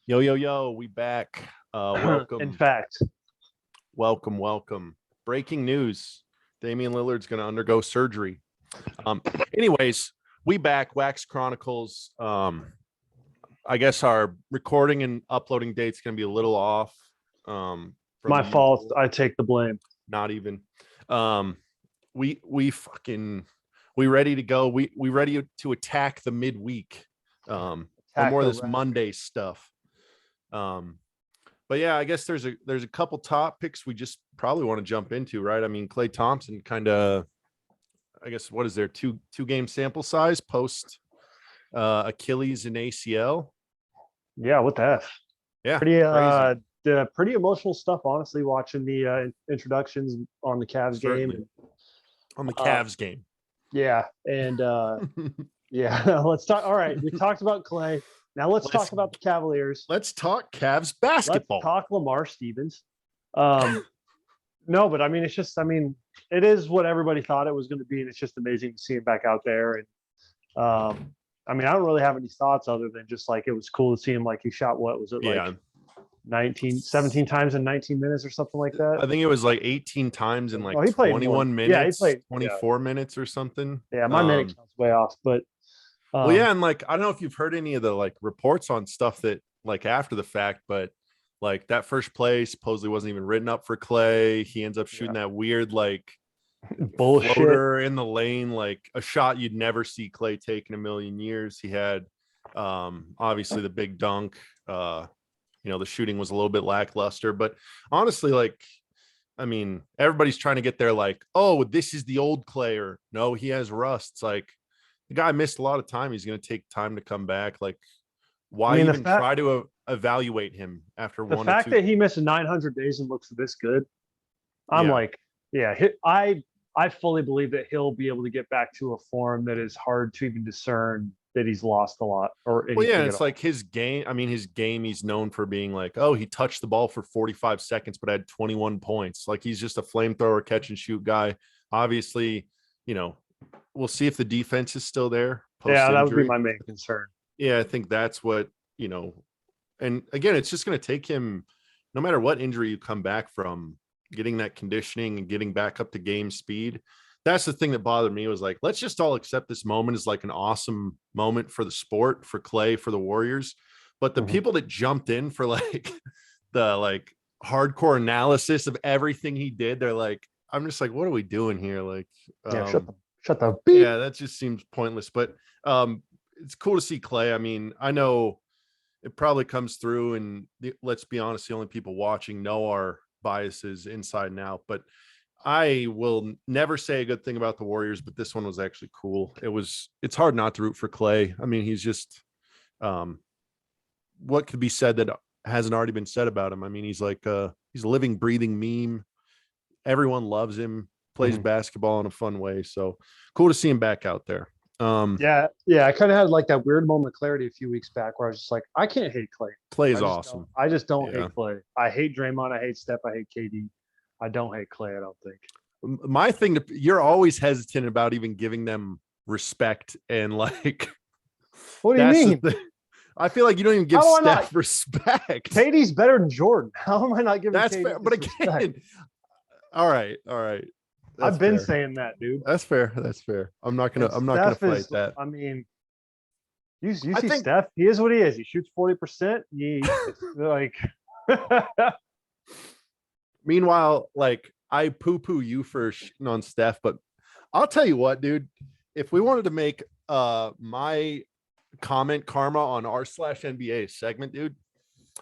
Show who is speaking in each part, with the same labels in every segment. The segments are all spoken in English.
Speaker 1: Yo, yo, yo, we back.
Speaker 2: In
Speaker 1: Welcome,
Speaker 2: fact,
Speaker 1: welcome. Breaking news. Damian Lillard's going to undergo surgery. Um, anyways, we back, Wax Chronicles. I guess our recording and uploading date's going to be a little off from
Speaker 2: my
Speaker 1: the
Speaker 2: fault.
Speaker 1: usual.
Speaker 2: I take the blame.
Speaker 1: Not even. Um, we fucking we ready to go. We ready to attack the midweek. No
Speaker 2: Attack
Speaker 1: more of
Speaker 2: the
Speaker 1: this
Speaker 2: rack.
Speaker 1: Monday stuff. But yeah, I guess there's a couple topics we just probably want to jump into, right? I mean, Klay Thompson kind of, I guess, what is there, two game sample size post Achilles and ACL?
Speaker 2: Yeah, what the F?
Speaker 1: Yeah,
Speaker 2: Pretty
Speaker 1: crazy.
Speaker 2: pretty emotional stuff, honestly, watching the introductions on the Cavs game.
Speaker 1: Certainly on the
Speaker 2: Uh,
Speaker 1: Cavs game.
Speaker 2: yeah, and yeah, let's talk. All right, we talked about Clay. Now let's talk about the Cavaliers.
Speaker 1: Let's talk Cavs
Speaker 2: Let's
Speaker 1: basketball.
Speaker 2: talk Lamar Stevens. No, but I mean, it's just, I mean, it is what everybody thought it was going to be, and it's just amazing to see him back out there. And I mean, I don't really have any thoughts other than just like it was cool to see him. Like he shot, what was it,
Speaker 1: Yeah,
Speaker 2: like 17 times in 19 minutes or something like that?
Speaker 1: I think it was like 18 times in like
Speaker 2: Oh, he played
Speaker 1: 21
Speaker 2: more. Yeah, he
Speaker 1: minutes,
Speaker 2: played
Speaker 1: 24 minutes or something.
Speaker 2: Yeah, my minute count's way off, but
Speaker 1: Well, yeah, and like I don't know if you've heard any of the like reports on stuff that like after the fact, but like that first play supposedly wasn't even written up for Clay. He ends up shooting that weird like
Speaker 2: bullshit
Speaker 1: floater in the lane, like a shot you'd never see Clay take in a million years. He had obviously the big dunk. The shooting was a little bit lackluster, but honestly, like I mean, everybody's trying to get there like, oh, this is the old Clay, or no, he has rust. It's like the guy missed a lot of time. He's going to take time to come back. Like, why even try to evaluate him after
Speaker 2: the
Speaker 1: one
Speaker 2: fact
Speaker 1: or two?
Speaker 2: that he missed 900 days and looks this good? I'm like, yeah, I fully believe that he'll be able to get back to a form that is hard to even discern that he's lost a lot or anything.
Speaker 1: Well, yeah, it's like his game. I mean, his game, he's known for being like, oh, he touched the ball for 45 seconds, but had 21 points. Like he's just a flamethrower catch and shoot guy. Obviously, we'll see if the defense is still there.
Speaker 2: Yeah, that would be my main concern.
Speaker 1: Yeah, I think that's what, and again, it's just going to take him, no matter what injury you come back from, getting that conditioning and getting back up to game speed. That's the thing that bothered me was like, let's just all accept this moment as like an awesome moment for the sport, for Clay, for the Warriors. But the people that jumped in for like the like hardcore analysis of everything he did, they're like, I'm just like, what are we doing here? Like,
Speaker 2: shut the beep.
Speaker 1: Yeah, that just seems pointless. But it's cool to see Clay. I mean, I know it probably comes through, and let's be honest, the only people watching know our biases inside and out. But I will never say a good thing about the Warriors, but this one was actually cool. It's hard not to root for Clay. I mean, he's just what could be said that hasn't already been said about him? I mean, he's like he's a living, breathing meme. Everyone loves him, plays basketball in a fun way. So cool to see him back out there.
Speaker 2: Yeah. I kind of had like that weird moment of clarity a few weeks back where I was just like, I can't hate Clay.
Speaker 1: Clay is awesome.
Speaker 2: I just don't hate Clay. I hate Draymond. I hate Steph. I hate KD. I don't hate Clay. I don't think.
Speaker 1: My thing, you're always hesitant about even giving them respect and like.
Speaker 2: What do you mean?
Speaker 1: I feel like you don't even give Steph respect.
Speaker 2: KD's better than Jordan. How am I not giving?
Speaker 1: That's
Speaker 2: KD
Speaker 1: fair, but again, respect? All right.
Speaker 2: I've been saying that, dude.
Speaker 1: That's fair. I'm not gonna fight that.
Speaker 2: I mean, you see Steph. He is what he is. He shoots 40%. Like.
Speaker 1: Meanwhile, like I poo-poo you for shitting on Steph, but I'll tell you what, dude. If we wanted to make my comment karma on r/NBA segment, dude,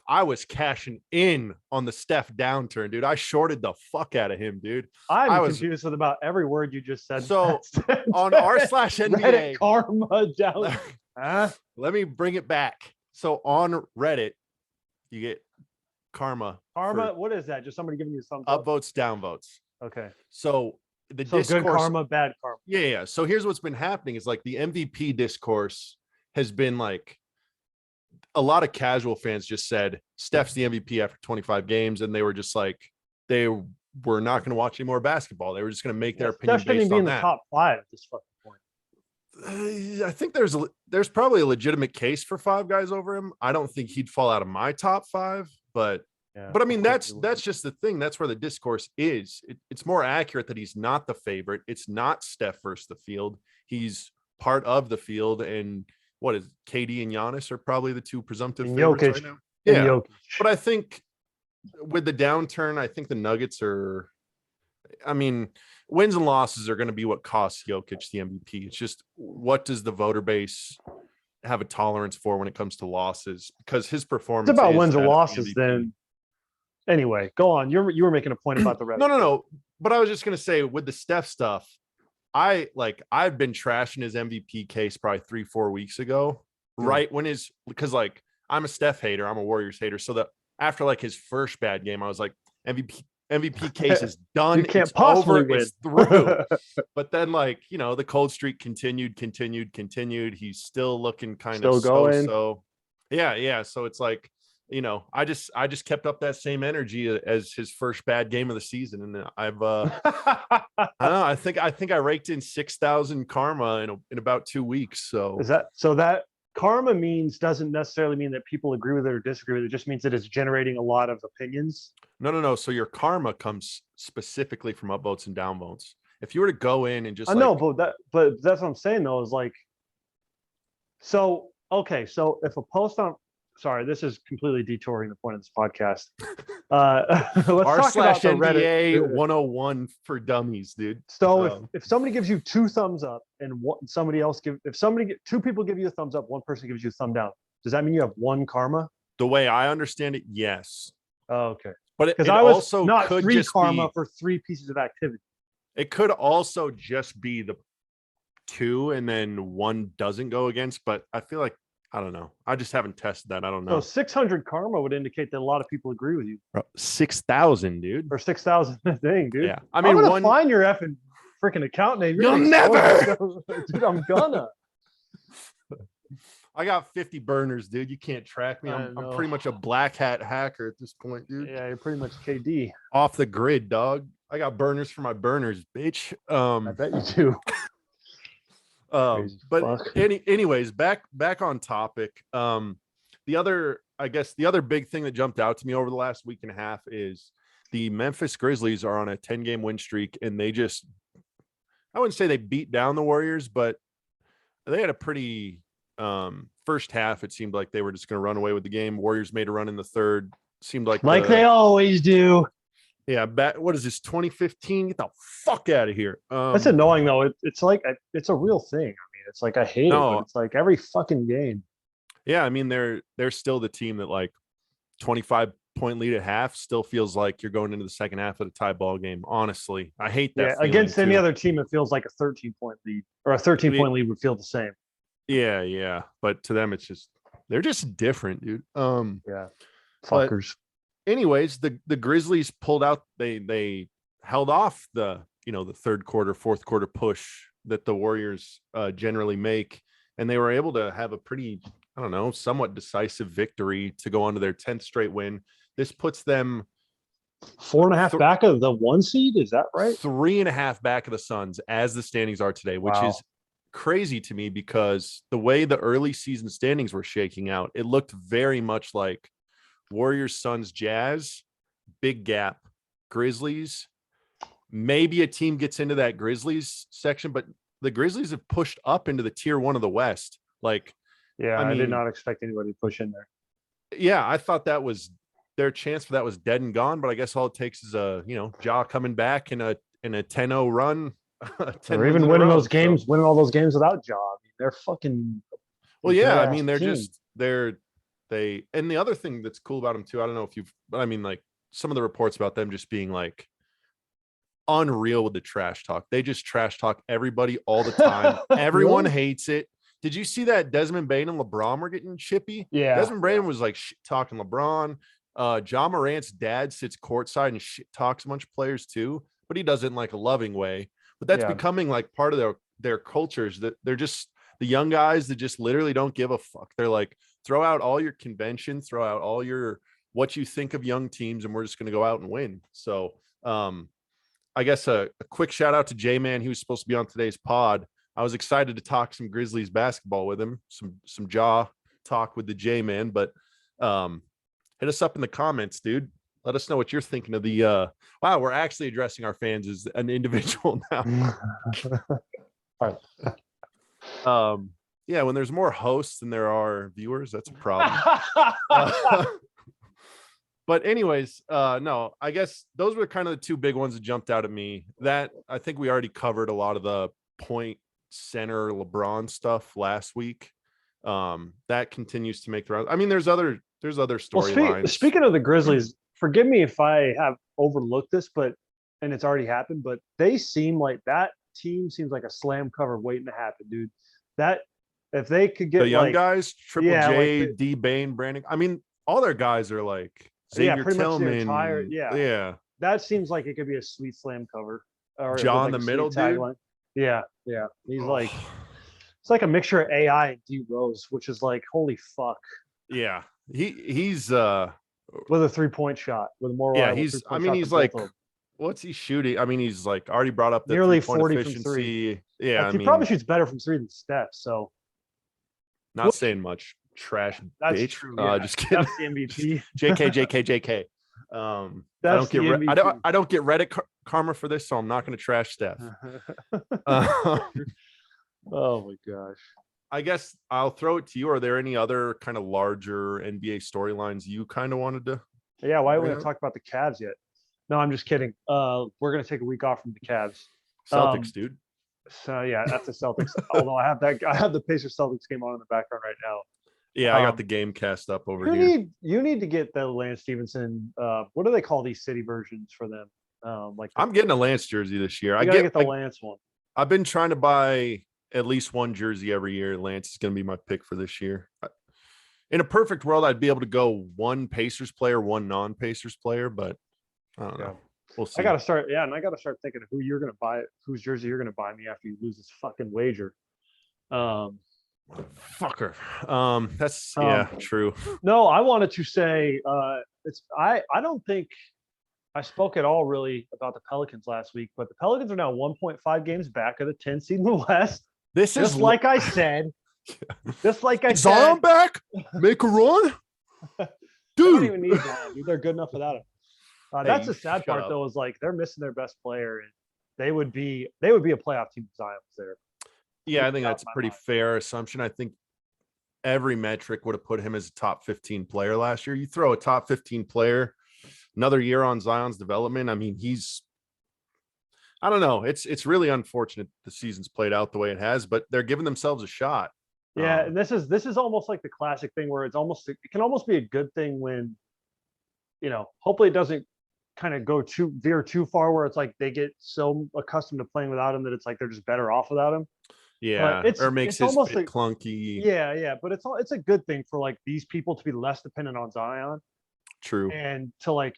Speaker 1: I was cashing in on the Steph downturn, dude. I shorted the fuck out of him, dude.
Speaker 2: I was confused with about every word you just said.
Speaker 1: So on r/NBA
Speaker 2: karma down.
Speaker 1: Let me bring it back. So on Reddit, you get karma.
Speaker 2: What is that? Just somebody giving you some
Speaker 1: upvotes, downvotes.
Speaker 2: Okay.
Speaker 1: So the discourse,
Speaker 2: good karma, bad karma.
Speaker 1: Yeah. So here's what's been happening is like the MVP discourse has been like a lot of casual fans just said Steph's the MVP after 25 games, and they were just like they were not going to watch any more basketball. They were just going to make their opinion
Speaker 2: based on that. In the top 5 at this fucking point.
Speaker 1: I think there's probably a legitimate case for 5 guys over him. I don't think he'd fall out of my top 5, but I mean that's just the thing. That's where the discourse is. It's more accurate that he's not the favorite. It's not Steph versus the field. He's part of the field, and what is KD and Giannis are probably the 2 presumptive favorites right now. Yeah, but I think with the downturn, I think the Nuggets are. I mean, wins and losses are going to be what costs Jokic the MVP. It's just what does the voter base have a tolerance for when it comes to losses? Because his performance
Speaker 2: it's about
Speaker 1: is
Speaker 2: wins or
Speaker 1: that of the
Speaker 2: losses.
Speaker 1: MVP.
Speaker 2: Then anyway, go on. You were making a point about the Reddit.
Speaker 1: No. But I was just going to say with the Steph stuff, I've been trashing his MVP case probably 3-4 weeks ago, right when because like I'm a Steph hater, I'm a Warriors hater, so that after like his first bad game, I was like MVP case is done.
Speaker 2: You can't
Speaker 1: it's
Speaker 2: possibly
Speaker 1: over.
Speaker 2: win.
Speaker 1: It's through. But then, like, the cold streak continued. He's still looking kind of
Speaker 2: going.
Speaker 1: So yeah. So it's like, I just kept up that same energy as his first bad game of the season, and I've I don't know. I think I raked in 6,000 karma in about 2 weeks. So
Speaker 2: that karma doesn't necessarily mean that people agree with it or disagree with it. It just means that it's generating a lot of opinions.
Speaker 1: No. So your karma comes specifically from upvotes and downvotes. If you were to go in and just
Speaker 2: I know, but that's what I'm saying though, is like, so if a post on, sorry, this is completely detouring the point of this podcast. Let's talk about the
Speaker 1: Reddit 101 for dummies, dude.
Speaker 2: So if somebody gives you 2 thumbs up and two people give you a thumbs up, one person gives you a thumb down, does that mean you have 1 karma?
Speaker 1: The way I understand it, yes.
Speaker 2: Oh, okay.
Speaker 1: But it also
Speaker 2: not
Speaker 1: could
Speaker 2: 3
Speaker 1: just
Speaker 2: karma for 3 pieces of activity.
Speaker 1: It could also just be the 2 and then 1 doesn't go against, but I feel like, I don't know. I just haven't tested that. I don't know.
Speaker 2: So 600 karma would indicate that a lot of people agree with you.
Speaker 1: 6,000, dude.
Speaker 2: Or 6,000. Dang, dude.
Speaker 1: Yeah. I mean,
Speaker 2: I'm gonna find your effing freaking account name.
Speaker 1: You'll never.
Speaker 2: Dude, I'm gonna.
Speaker 1: I got 50 burners, dude. You can't track me. I'm pretty much a black hat hacker at this point, dude.
Speaker 2: Yeah, you're pretty much KD.
Speaker 1: Off the grid, dog. I got burners for my burners, bitch.
Speaker 2: I bet you do.
Speaker 1: But anyways, back on topic. The other big thing that jumped out to me over the last week and a half is the Memphis Grizzlies are on a 10-game win streak, and I wouldn't say they beat down the Warriors, but they had a pretty first half. It seemed like they were just going to run away with the game. Warriors made a run in the third. Seemed like
Speaker 2: they always do.
Speaker 1: Yeah, what is this, 2015? Get the fuck out of here.
Speaker 2: That's annoying though. It's like it's a real thing. I mean, it's like I hate it, but it's like every fucking game.
Speaker 1: Yeah, I mean they're still the team that like 25-point lead at half still feels like you're going into the second half of a tie ball game. Honestly, I hate that.
Speaker 2: Yeah, against any other team, it feels like a 13-point lead, or a 13-point lead would feel the same.
Speaker 1: Yeah, but to them, they're just different, dude.
Speaker 2: Yeah, fuckers.
Speaker 1: Anyways, the Grizzlies pulled out. They held off the third quarter, fourth quarter push that the Warriors generally make, and they were able to have a pretty, I don't know, somewhat decisive victory to go on to their 10th straight win. This puts them
Speaker 2: 4.5 back of the 1 seed. Is that right?
Speaker 1: 3.5 back of the Suns as the standings are today, which is crazy to me because the way the early season standings were shaking out, it looked very much like Warriors, Suns, Jazz, big gap. Grizzlies, maybe a team gets into that Grizzlies section, but the Grizzlies have pushed up into the tier 1 of the West. Like,
Speaker 2: yeah, I did not expect anybody to push in there.
Speaker 1: Yeah, I thought that was their chance for that was dead and gone, but I guess all it takes is a Ja coming back in a 10-0 run.
Speaker 2: Or even winning those games, winning all those games without Ja. I mean, they're fucking.
Speaker 1: Well, yeah, I mean, and the other thing that's cool about them too, I don't know if but I mean, like some of the reports about them just being like unreal with the trash talk. They just trash talk everybody all the time. Everyone hates it. Did you see that Desmond Bain and LeBron were getting chippy?
Speaker 2: Yeah.
Speaker 1: Desmond Bain was like talking LeBron. John Morant's dad sits courtside and talks a bunch of players too, but he does it in like a loving way. But that's becoming like part of their cultures, that they're just the young guys that just literally don't give a fuck. They're like, throw out all your convention, throw out all your what you think of young teams, and we're just going to go out and win. So I guess a quick shout out to J-Man. He was supposed to be on today's pod. I was excited to talk some Grizzlies basketball with him, some jaw talk with the J-Man, but hit us up in the comments, dude. Let us know what you're thinking of the wow, we're actually addressing our fans as an individual now.
Speaker 2: All
Speaker 1: right. Yeah, when there's more hosts than there are viewers, that's a problem. But anyways, no, I guess those were kind of the two big ones that jumped out at me. That I think we already covered a lot of the point center LeBron stuff last week. That continues to make the rounds. I mean, there's other storylines.
Speaker 2: Speaking of the Grizzlies, forgive me if I have overlooked this, and it's already happened, but they seem like that team seems like a slam cover waiting to happen, dude. That if they could get
Speaker 1: the young guys, Triple J,
Speaker 2: like
Speaker 1: D Bane, Brandon. I mean, all their guys are like Xavier Tillman. Yeah.
Speaker 2: That seems like it could be a sweet slam cover. Or
Speaker 1: John
Speaker 2: like
Speaker 1: the middle dude.
Speaker 2: Tagline. Yeah. He's like, it's like a mixture of AI and D Rose, which is like, holy fuck.
Speaker 1: Yeah. He's
Speaker 2: with a 3-point shot with more.
Speaker 1: Yeah, he's like, what's he shooting? I mean, he's like already brought up the
Speaker 2: nearly 40
Speaker 1: efficiency.
Speaker 2: From 3.
Speaker 1: Yeah,
Speaker 2: he probably shoots better from 3 than Steph. So
Speaker 1: not saying much. Trash.
Speaker 2: That's
Speaker 1: bitch.
Speaker 2: true. Yeah.
Speaker 1: Just kidding.
Speaker 2: That's the MVP.
Speaker 1: JK. I don't get Reddit karma for this, so I'm not going to trash Steph.
Speaker 2: Oh my gosh.
Speaker 1: I guess I'll throw it to you. Are there any other kind of larger NBA storylines you kind of wanted to?
Speaker 2: Yeah, why don't we talk about the Cavs yet? No, I'm just kidding. We're going to take a week off from the Cavs.
Speaker 1: Celtics, dude.
Speaker 2: So yeah, that's the Celtics. Although I have the Pacers Celtics game on in the background right now.
Speaker 1: Yeah, I got the game cast up over here.
Speaker 2: You need to get the Lance Stevenson. What do they call these city versions for them?
Speaker 1: I'm getting a Lance jersey this year.
Speaker 2: I get the Lance one.
Speaker 1: I've been trying to buy at least one jersey every year. Lance is going to be my pick for this year. In a perfect world, I'd be able to go one Pacers player, one non-Pacers player, but I don't know. We'll see.
Speaker 2: I got to start thinking of who you're going to buy, whose jersey you're going to buy me after you lose this fucking wager.
Speaker 1: Fucker. That's true.
Speaker 2: No, I wanted to say I don't think I spoke at all really about the Pelicans last week, but the Pelicans are now 1.5 games back of the 10 seed in the West.
Speaker 1: This
Speaker 2: is like I said. Just like I said.
Speaker 1: Zion back? Make a run? Dude.
Speaker 2: They don't even need Zion, dude. They're good enough without him. That's the sad part, though, is like they're missing their best player, and they would be a playoff team if Zion was there.
Speaker 1: Yeah, I think that's a pretty fair assumption. I think every metric would have put him as a top 15 player last year. You throw a top 15 player, another year on Zion's development. I mean, I don't know. It's really unfortunate the season's played out the way it has, but they're giving themselves a shot.
Speaker 2: Yeah, and this is almost like the classic thing where it can almost be a good thing when, hopefully it doesn't kind of veer too far where it's like they get so accustomed to playing without him that it's like they're just better off without him.
Speaker 1: Yeah, or makes his fit clunky.
Speaker 2: Yeah, but it's a good thing for like these people to be less dependent on Zion.
Speaker 1: True.
Speaker 2: And to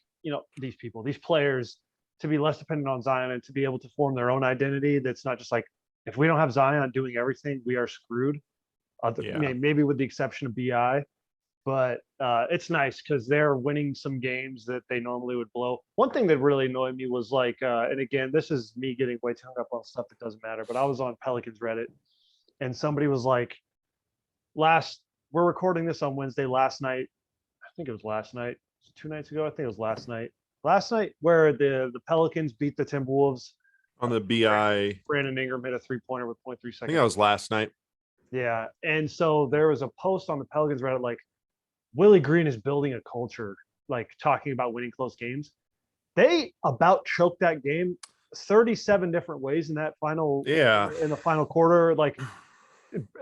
Speaker 2: these players to be less dependent on Zion and to be able to form their own identity. That's not just like, if we don't have Zion doing everything, we are screwed. Maybe with the exception of BI. But it's nice because they're winning some games that they normally would blow. One thing that really annoyed me was like, and again, this is me getting way too hung up on stuff that doesn't matter, but I was on Pelicans Reddit and somebody was like, we're recording this on Wednesday, last night. I think it was last night. 2 nights ago. I think it was last night. Last night where the Pelicans beat the Timberwolves.
Speaker 1: On the BI.
Speaker 2: Brandon Ingram hit a 3-pointer with 0.3 seconds.
Speaker 1: I think that was last night.
Speaker 2: Yeah. And so there was a post on the Pelicans Reddit like, Willie Green is building a culture, like talking about winning close games. They about choked that game 37 different ways in that final.
Speaker 1: Yeah.
Speaker 2: In the final quarter, like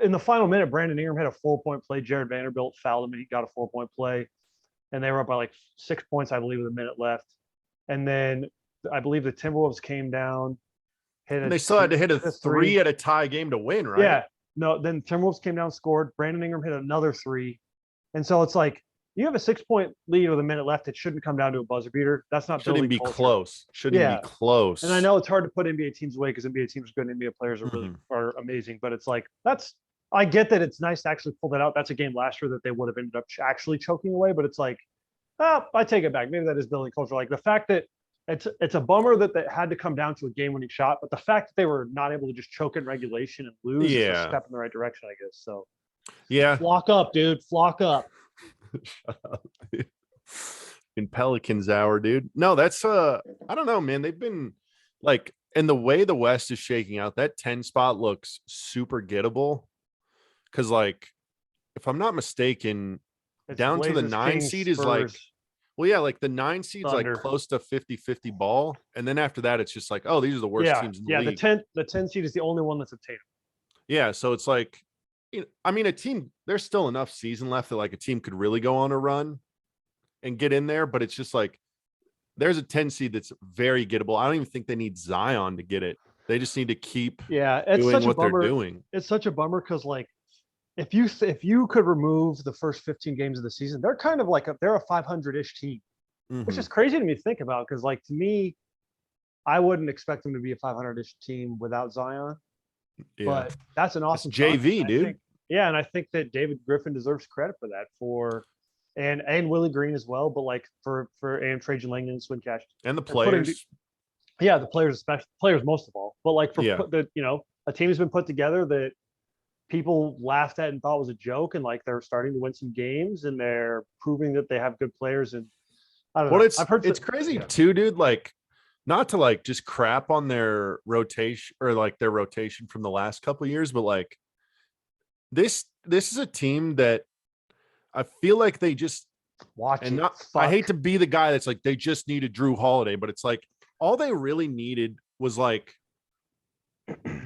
Speaker 2: in the final minute, Brandon Ingram had a 4-point play. Jared Vanderbilt fouled him and he got a 4-point play. And they were up by like 6 points, I believe, with a minute left. And then I believe the Timberwolves came down.
Speaker 1: They still had to hit a 3 at a tie game to win, right?
Speaker 2: Yeah. No, then Timberwolves came down, scored. Brandon Ingram hit another 3. And so it's like, you have a 6-point lead with a minute left. It shouldn't come down to a buzzer beater. That's not
Speaker 1: shouldn't be
Speaker 2: culture.
Speaker 1: Close. Shouldn't be close.
Speaker 2: And I know it's hard to put NBA teams away because NBA teams are good and NBA players are really are amazing. But it's like I get that it's nice to actually pull that out. That's a game last year that they would have ended up actually choking away. But it's like, I take it back. Maybe that is building culture. Like the fact that it's a bummer that they had to come down to a game-winning shot, but the fact that they were not able to just choke in regulation and lose is a
Speaker 1: Yeah.
Speaker 2: step in the right direction, I guess. So
Speaker 1: Yeah.
Speaker 2: flock up, dude. Flock up.
Speaker 1: Shut up, dude. In Pelicans hour, dude. No, that's I don't know, man. They've been like, and the way the West is shaking out, that 10 spot looks super gettable. Cause like, if I'm not mistaken,
Speaker 2: It's
Speaker 1: down to the
Speaker 2: Blazers,
Speaker 1: 9
Speaker 2: Kings,
Speaker 1: seed is like,
Speaker 2: Spurs,
Speaker 1: well, yeah, like the 9 seed's like
Speaker 2: Thunder.
Speaker 1: close to 50-50 ball. And then after that, it's just like, oh, these are the worst teams in the league.
Speaker 2: The 10 seed is the only one that's obtainable.
Speaker 1: Yeah. So it's like, I mean, a team, there's still enough season left that like a team could really go on a run and get in there, but it's just like there's a 10 seed that's very gettable. I don't even think they need Zion to get it. They just need to keep
Speaker 2: It's
Speaker 1: doing
Speaker 2: such a
Speaker 1: what they're
Speaker 2: bummer.
Speaker 1: doing.
Speaker 2: It's such a bummer because like if you could remove the first 15 games of the season, they're kind of like they're a 500-ish team, which is crazy to me to think about because like to me, I wouldn't expect them to be a 500-ish team without Zion.
Speaker 1: Yeah.
Speaker 2: But that's an awesome
Speaker 1: JV, dude.
Speaker 2: And I think that David Griffin deserves credit for that and Willie Green as well, but like for and Trajan Langdon and Swin Cash
Speaker 1: and the players.
Speaker 2: The players, especially players most of all. But like for
Speaker 1: Yeah.
Speaker 2: a team has been put together that people laughed at and thought was a joke, and like they're starting to win some games and they're proving that they have good players. And I don't know.
Speaker 1: I've heard it's crazy too, dude. Like, not to like just crap on their rotation or like their rotation from the last couple of years, but like this is a team that I feel like they just I hate to be the guy that's like they just needed Drew Holiday, but it's like all they really needed was like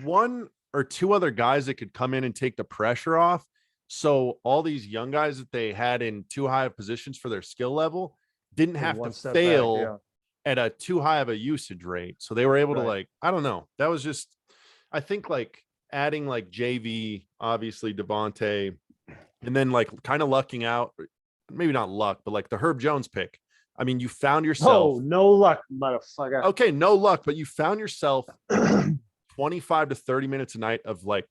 Speaker 1: one or two other guys that could come in and take the pressure off. So all these young guys that they had in too high of positions for their skill level didn't have to fail at a too high of a usage rate. So they were able to like, I don't know. That was just, I think like adding like JV, obviously Devontae, and then like kind of lucking out, maybe not luck, but like the Herb Jones pick. I mean, you found yourself.
Speaker 2: Oh, no luck, motherfucker.
Speaker 1: Okay, no luck, but you found yourself 25 to 30 minutes a night of like,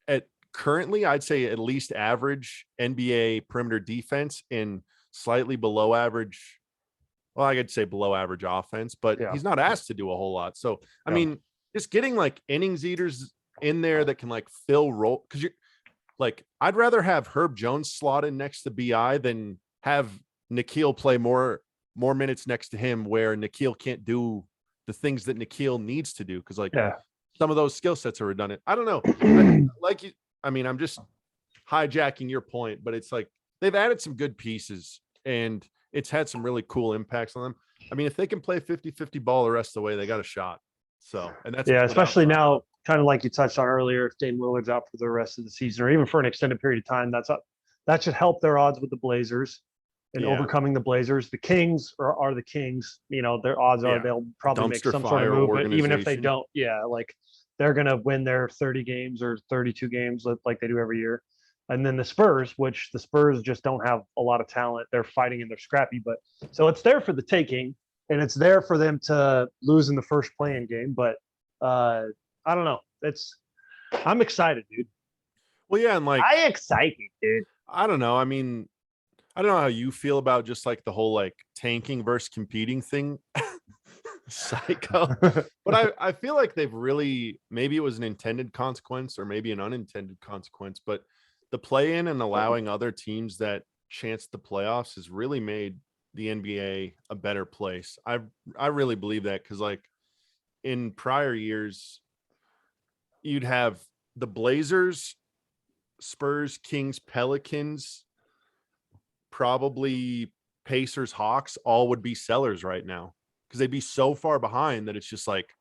Speaker 1: at currently, I'd say at least average NBA perimeter defense and slightly below average. Well, I could say below average offense, but he's not asked to do a whole lot. So, I mean, just getting like innings eaters in there that can like fill role. Cause you're like, I'd rather have Herb Jones slot in next to BI than have Nikhil play more minutes next to him where Nikhil can't do the things that Nikhil needs to do. Cause like some of those skill sets are redundant. I don't know. I'm just hijacking your point, but it's like they've added some good pieces and it's had some really cool impacts on them. I mean, if they can play 50-50 ball the rest of the way, they got a shot. So, and that's
Speaker 2: especially now, kind of like you touched on earlier, if Dame Lillard's out for the rest of the season or even for an extended period of time, that should help their odds with the Blazers and overcoming the Blazers. The Kings are the Kings. You know, their odds are they'll probably make some sort of movement, even if they don't. Yeah, like they're gonna win their 30 games or 32 games like they do every year. And then the Spurs, which the Spurs just don't have a lot of talent. They're fighting and they're scrappy, but so it's there for the taking, and it's there for them to lose in the first play-in game. But I don't know. I'm excited, dude.
Speaker 1: Well, yeah, and like
Speaker 2: I'm excited, dude.
Speaker 1: I don't know. I mean, I don't know how you feel about just like the whole like tanking versus competing thing. Psycho. But I feel like they've really, maybe it was an intended consequence or maybe an unintended consequence, but the play-in and allowing other teams that chance the playoffs has really made the NBA a better place. I really believe that because like in prior years, you'd have the Blazers, Spurs, Kings, Pelicans, probably Pacers, Hawks, all would be sellers right now because they'd be so far behind that it's just like,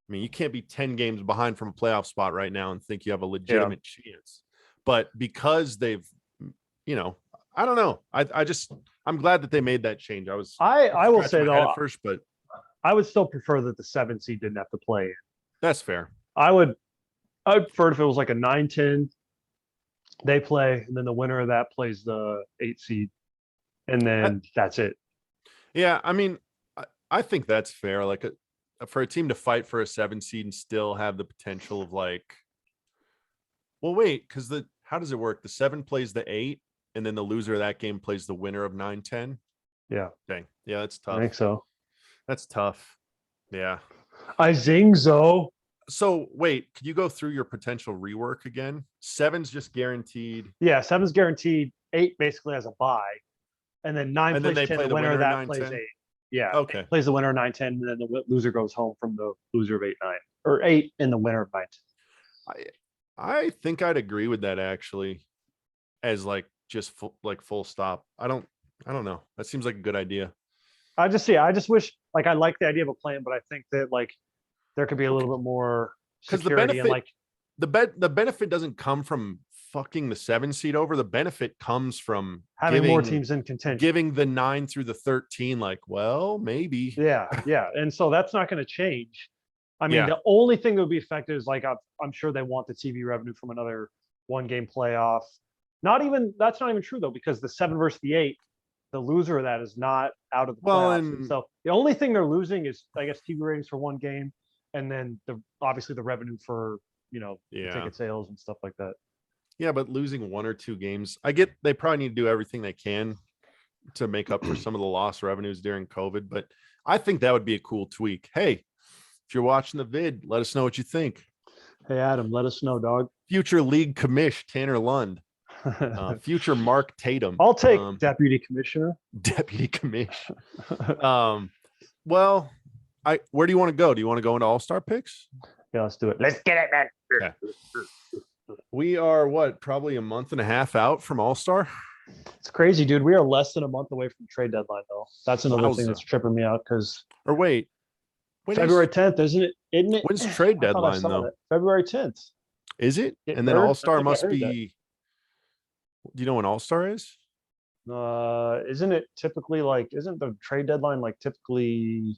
Speaker 1: I mean, you can't be 10 games behind from a playoff spot right now and think you have a legitimate chance. But because they've, I don't know. I'm glad that they made that change. I
Speaker 2: will say though,
Speaker 1: at first, but
Speaker 2: I would still prefer that the 7 seed didn't have to play.
Speaker 1: That's fair.
Speaker 2: I'd prefer if it was like a 9-10, they play, and then the winner of that plays the 8 seed, and then that's it.
Speaker 1: Yeah, I mean, I think that's fair. Like for a team to fight for a 7 seed and still have the potential of like, well, wait, because how does it work? The 7 plays the 8, and then the loser of that game plays the winner of 9-10.
Speaker 2: Yeah.
Speaker 1: Dang. Yeah, that's tough.
Speaker 2: I think so.
Speaker 1: That's tough. Yeah.
Speaker 2: I zingzo.
Speaker 1: So wait, could you go through your potential rework again? 7's just guaranteed.
Speaker 2: Yeah, 7's guaranteed. 8 basically has a bye, and then 9
Speaker 1: And then
Speaker 2: plays
Speaker 1: they
Speaker 2: 10.
Speaker 1: play
Speaker 2: The
Speaker 1: the
Speaker 2: winner
Speaker 1: winner
Speaker 2: of
Speaker 1: in
Speaker 2: that
Speaker 1: 9,
Speaker 2: plays
Speaker 1: 10?
Speaker 2: 8. Yeah,
Speaker 1: Okay.
Speaker 2: 8 plays the winner of 9, 10, and then the loser goes home from the loser of 8, 9, or 8 in the winner of 9, 10.
Speaker 1: I think I'd agree with that actually, as like just full stop. I don't know. That seems like a good idea.
Speaker 2: I just wish, like, I like the idea of a plan, but I think that, like, there could be a little bit more
Speaker 1: Because the
Speaker 2: security and,
Speaker 1: benefit,
Speaker 2: like,
Speaker 1: the benefit doesn't come from fucking the 7 seed over. The benefit comes from
Speaker 2: having more teams in contention.
Speaker 1: giving the 9 through the 13, like, well, maybe.
Speaker 2: Yeah, and so that's not going to change. I mean,
Speaker 1: Yeah.
Speaker 2: the only thing that would be affected is, like, I'm sure they want the TV revenue from another 1-game playoff. That's not even true though, because the 7 versus the 8, the loser of that is not out of the playoffs. And so the only thing they're losing is, I guess, TV ratings for 1 game, and then obviously the revenue for, the ticket sales and stuff like that.
Speaker 1: Yeah, but losing 1 or 2 games, I get they probably need to do everything they can to make up for some of the lost revenues during COVID, but I think that would be a cool tweak. Hey, if you're watching the vid, let us know what you think.
Speaker 2: Hey, Adam, let us know, dog.
Speaker 1: Future league commish Tanner Lund. Future Mark Tatum.
Speaker 2: I'll take deputy commissioner.
Speaker 1: Deputy commish. Well, where do you want to go? Do you want to go into all-star picks?
Speaker 2: Yeah, let's do it. Let's get it, man.
Speaker 1: Yeah. We are probably a month and a half out from all-star.
Speaker 2: It's crazy, dude. We are less than a month away from trade deadline, though. That's another thing that's tripping me out, because
Speaker 1: wait,
Speaker 2: February 10th, isn't it? Isn't it?
Speaker 1: When's trade deadline though?
Speaker 2: February 10th.
Speaker 1: Is it? And then all-star must be. Do you know when all-star is?
Speaker 2: Isn't it typically isn't the trade deadline typically?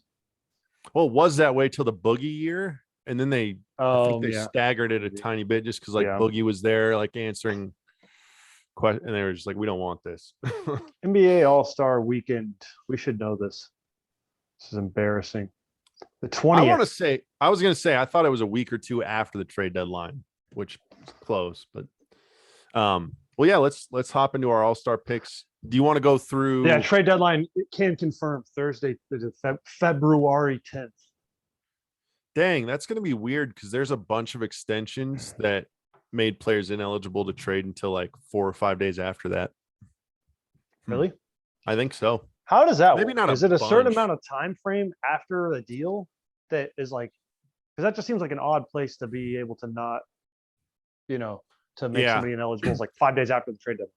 Speaker 1: Well, it was that way till the Boogie year, and then I think they staggered it a tiny bit just because Boogie was there answering questions, and they were just like, we don't want this.
Speaker 2: NBA All-Star Weekend. We should know this. This is embarrassing. The 20th.
Speaker 1: I was gonna say I thought it was a week or 2 after the trade deadline, which is close, but well, yeah, let's hop into our all-star picks. Do you want to go through?
Speaker 2: Yeah, trade deadline can confirm Thursday, February 10th.
Speaker 1: Dang, that's going to be weird because there's a bunch of extensions that made players ineligible to trade until 4 or 5 days after that.
Speaker 2: Really?
Speaker 1: I think so.
Speaker 2: How does that
Speaker 1: Maybe
Speaker 2: work?
Speaker 1: not.
Speaker 2: Is it a certain amount of time frame after the deal that is because that just seems like an odd place to be able to not, to make somebody ineligible is 5 days after the trade deadline.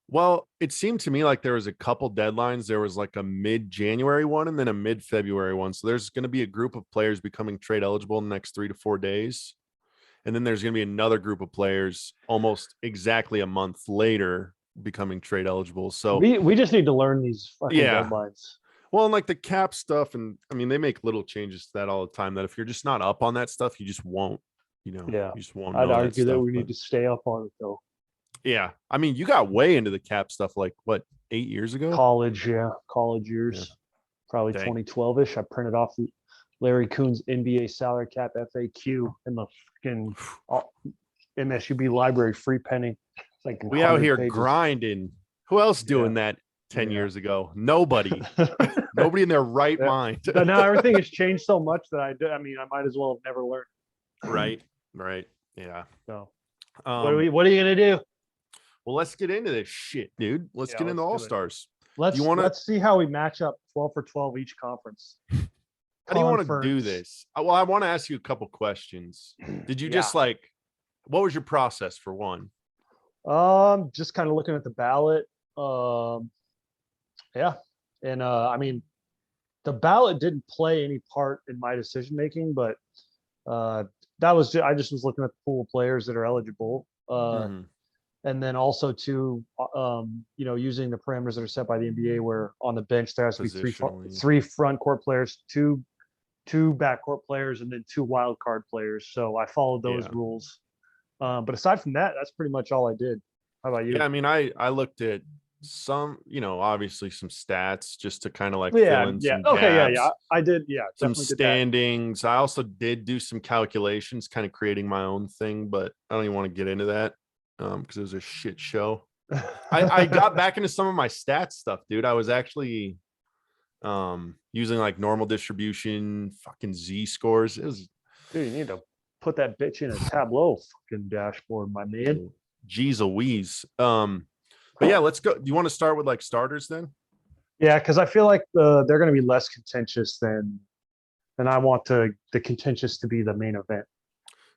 Speaker 1: Well, it seemed to me like there was a couple deadlines. There was a mid-January one and then a mid-February one. So there's going to be a group of players becoming trade eligible in the next 3 to 4 days. And then there's going to be another group of players almost exactly a month later becoming trade eligible. So
Speaker 2: we just need to learn these fucking deadlines.
Speaker 1: Well, and the cap stuff, and I mean, they make little changes to that all the time that if you're just not up on that stuff, you just won't, you just won't know.
Speaker 2: I'd argue that we need to stay up on it though.
Speaker 1: Yeah. I mean, you got way into the cap stuff 8 years ago?
Speaker 2: College years. Yeah. Probably 2012-ish. I printed off Larry Kuhn's NBA salary cap FAQ in the fucking MSUB library, free penny.
Speaker 1: We out here grinding. Who else doing that 10 years ago? Nobody. Nobody in their right mind.
Speaker 2: But now everything has changed so much that I might as well have never learned.
Speaker 1: Right. Yeah.
Speaker 2: So what are you gonna do?
Speaker 1: Well, let's get into this shit, dude. Let's get into all-stars.
Speaker 2: Let's see how we match up 12 for 12 each conference.
Speaker 1: How do you want to do this? Well, I want to ask you a couple questions. Did you just what was your process for one?
Speaker 2: Just kind of looking at the ballot. And I mean, the ballot didn't play any part in my decision making, but I just was looking at the pool of players that are eligible. And then also using the parameters that are set by the NBA, where on the bench there has to be three front court players, two backcourt players, and then 2 wild card players. So I followed those rules. But aside from that, that's pretty much all I did. How about you?
Speaker 1: Yeah, I mean, I looked at some, obviously some stats just to kind of fill in some
Speaker 2: gaps. I did. Yeah,
Speaker 1: some standings. I also did do some calculations, kind of creating my own thing, but I don't even want to get into that because it was a shit show. I got back into some of my stats stuff, dude. I was actually using like normal distribution, fucking Z scores. It was,
Speaker 2: Dude, you need to put that bitch in a Tableau fucking dashboard, my man.
Speaker 1: geez Louise. But yeah, let's go. Do you want to start with like starters then?
Speaker 2: Yeah, because I feel like they're going to be less contentious than I want the contentious to be the main event.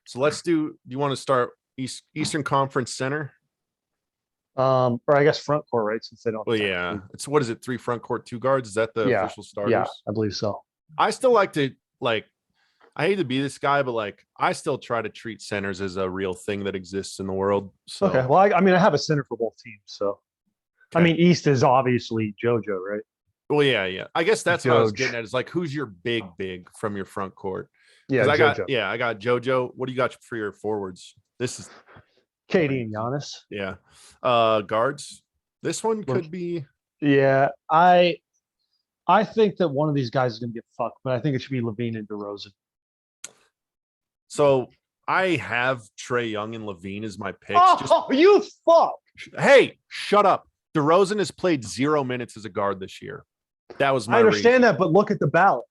Speaker 1: So let's do. Do you want to start Eastern Conference center?
Speaker 2: Or I guess front court, right? Since they don't.
Speaker 1: Well, yeah. It's what is it? 3 front court, 2 guards. Is that the official starters?
Speaker 2: Yeah, I believe so.
Speaker 1: I still like to like. I hate to be this guy, but like I still try to treat centers as a real thing that exists in the world. So
Speaker 2: Okay. Well, I mean, I have a center for both teams, so. I mean, East is obviously JoJo, right?
Speaker 1: Well, yeah. I guess that's what I was
Speaker 2: Joj.
Speaker 1: getting at. Is like, who's your big from your front court?
Speaker 2: Yeah,
Speaker 1: I
Speaker 2: JoJo.
Speaker 1: got JoJo. What do you got for your forwards? This is
Speaker 2: Katie and Giannis.
Speaker 1: Yeah. Guards. This one could be.
Speaker 2: Yeah, I think that one of these guys is going to get fucked, but I think it should be Levine and DeRozan.
Speaker 1: So I have Trae Young and Levine as my picks.
Speaker 2: Oh, you fuck!
Speaker 1: Hey, shut up. DeRozan has played 0 minutes as a guard this year. That was my.
Speaker 2: I understand that, but look at the ballot.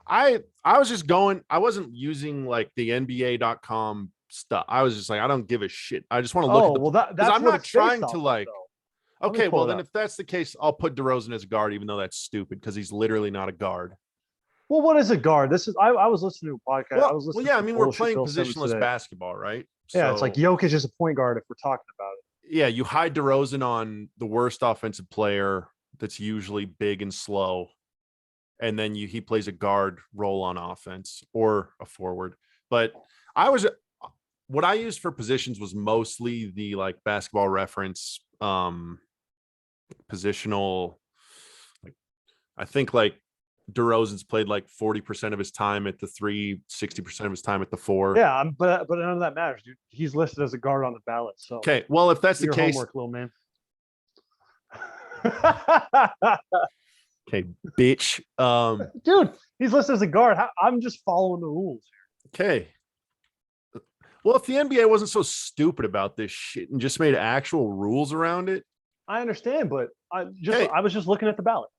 Speaker 1: I was just going. I wasn't using like the NBA.com stuff. I was just like, I don't give a shit. I just want to look at the.
Speaker 2: Well, that's
Speaker 1: I'm
Speaker 2: what
Speaker 1: not
Speaker 2: it's
Speaker 1: trying
Speaker 2: based
Speaker 1: to
Speaker 2: off
Speaker 1: like.
Speaker 2: of, though.
Speaker 1: Okay, well then,
Speaker 2: up.
Speaker 1: if that's the case, I'll put DeRozan as a guard, even though that's stupid because he's literally not a guard.
Speaker 2: Well, what is a guard? This is I was listening to a podcast.
Speaker 1: Well, yeah, I mean, we're playing positionless basketball, right?
Speaker 2: Yeah, it's like Jokic is a point guard if we're talking about it.
Speaker 1: Yeah, you hide DeRozan on the worst offensive player that's usually big and slow, and then he plays a guard role on offense or a forward. But what I used for positions was mostly the like Basketball Reference positional. Like I think like DeRozan's played like 40% of his time at the 3, 60% of his time at the 4.
Speaker 2: Yeah, but none of that matters, dude. He's listed as a guard on the ballot. So
Speaker 1: okay, well, if that's the case,
Speaker 2: homework, little man.
Speaker 1: Okay, bitch.
Speaker 2: Dude, he's listed as a guard. I'm just following the rules
Speaker 1: here. Okay. Well, if the NBA wasn't so stupid about this shit and just made actual rules around it.
Speaker 2: I understand, but I was just looking at the ballot.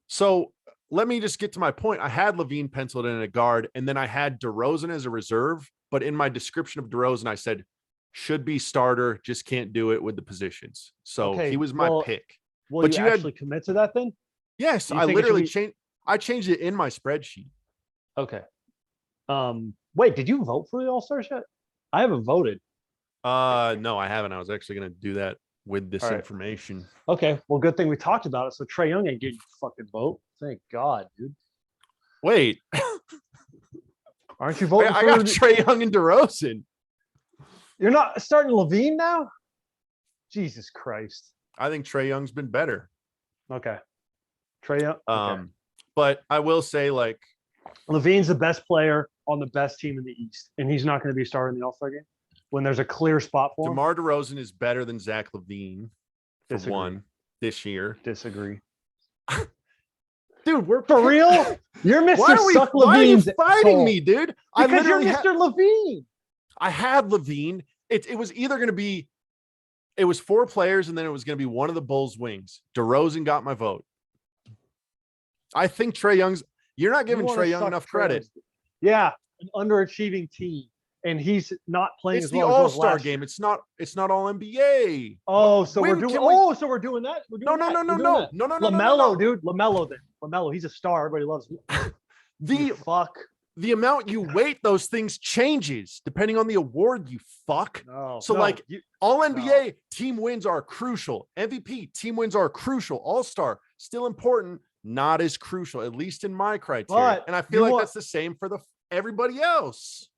Speaker 1: So let me just get to my point. I had Levine penciled in a guard, and then I had DeRozan as a reserve. But in my description of DeRozan, I said, should be starter, just can't do it with the positions. So he was my pick.
Speaker 2: Will you actually commit to that then?
Speaker 1: Yes, I literally changed. I changed it in my spreadsheet.
Speaker 2: Okay. Wait, did you vote for the All-Stars yet? I haven't voted.
Speaker 1: No, I haven't. I was actually going to do that with this information.
Speaker 2: Okay. Well, good thing we talked about it. So Trae Young ain't getting your fucking vote. Thank God, dude.
Speaker 1: Wait.
Speaker 2: Aren't you voting?
Speaker 1: I got Trae Young and DeRozan.
Speaker 2: You're not starting Levine now? Jesus Christ.
Speaker 1: I think Trae Young's been better.
Speaker 2: Okay. Trae Young. Okay.
Speaker 1: But I will say, like,
Speaker 2: Levine's the best player on the best team in the East, and he's not going to be starting the All-Star game when there's a clear spot for him.
Speaker 1: DeMar DeRozan is better than Zach LaVine for one this year.
Speaker 2: Disagree.
Speaker 1: Dude, we're
Speaker 2: for real. You're Mr. Suck
Speaker 1: Why are you
Speaker 2: Levine's
Speaker 1: fighting me, dude?
Speaker 2: Because you're Mr. Levine.
Speaker 1: I had Levine. It was either going to be, it was 4 players, and then it was going to be one of the Bulls' wings. DeRozan got my vote. I think Trae Young's. You're not giving Trae Young enough credit.
Speaker 2: Yeah, an underachieving team, and he's not playing.
Speaker 1: It's the All-Star game. It's not all NBA.
Speaker 2: Oh, so we're doing. So we're doing that. We're doing
Speaker 1: no.
Speaker 2: LaMelo, dude. LaMelo, then LaMelo. He's a star. Everybody loves him.
Speaker 1: The amount you weight those things changes depending on the award. You fuck. All NBA team wins are crucial. MVP team wins are crucial. All-Star still important. Not as crucial, at least in my criteria. And I feel like that's the same for everybody else.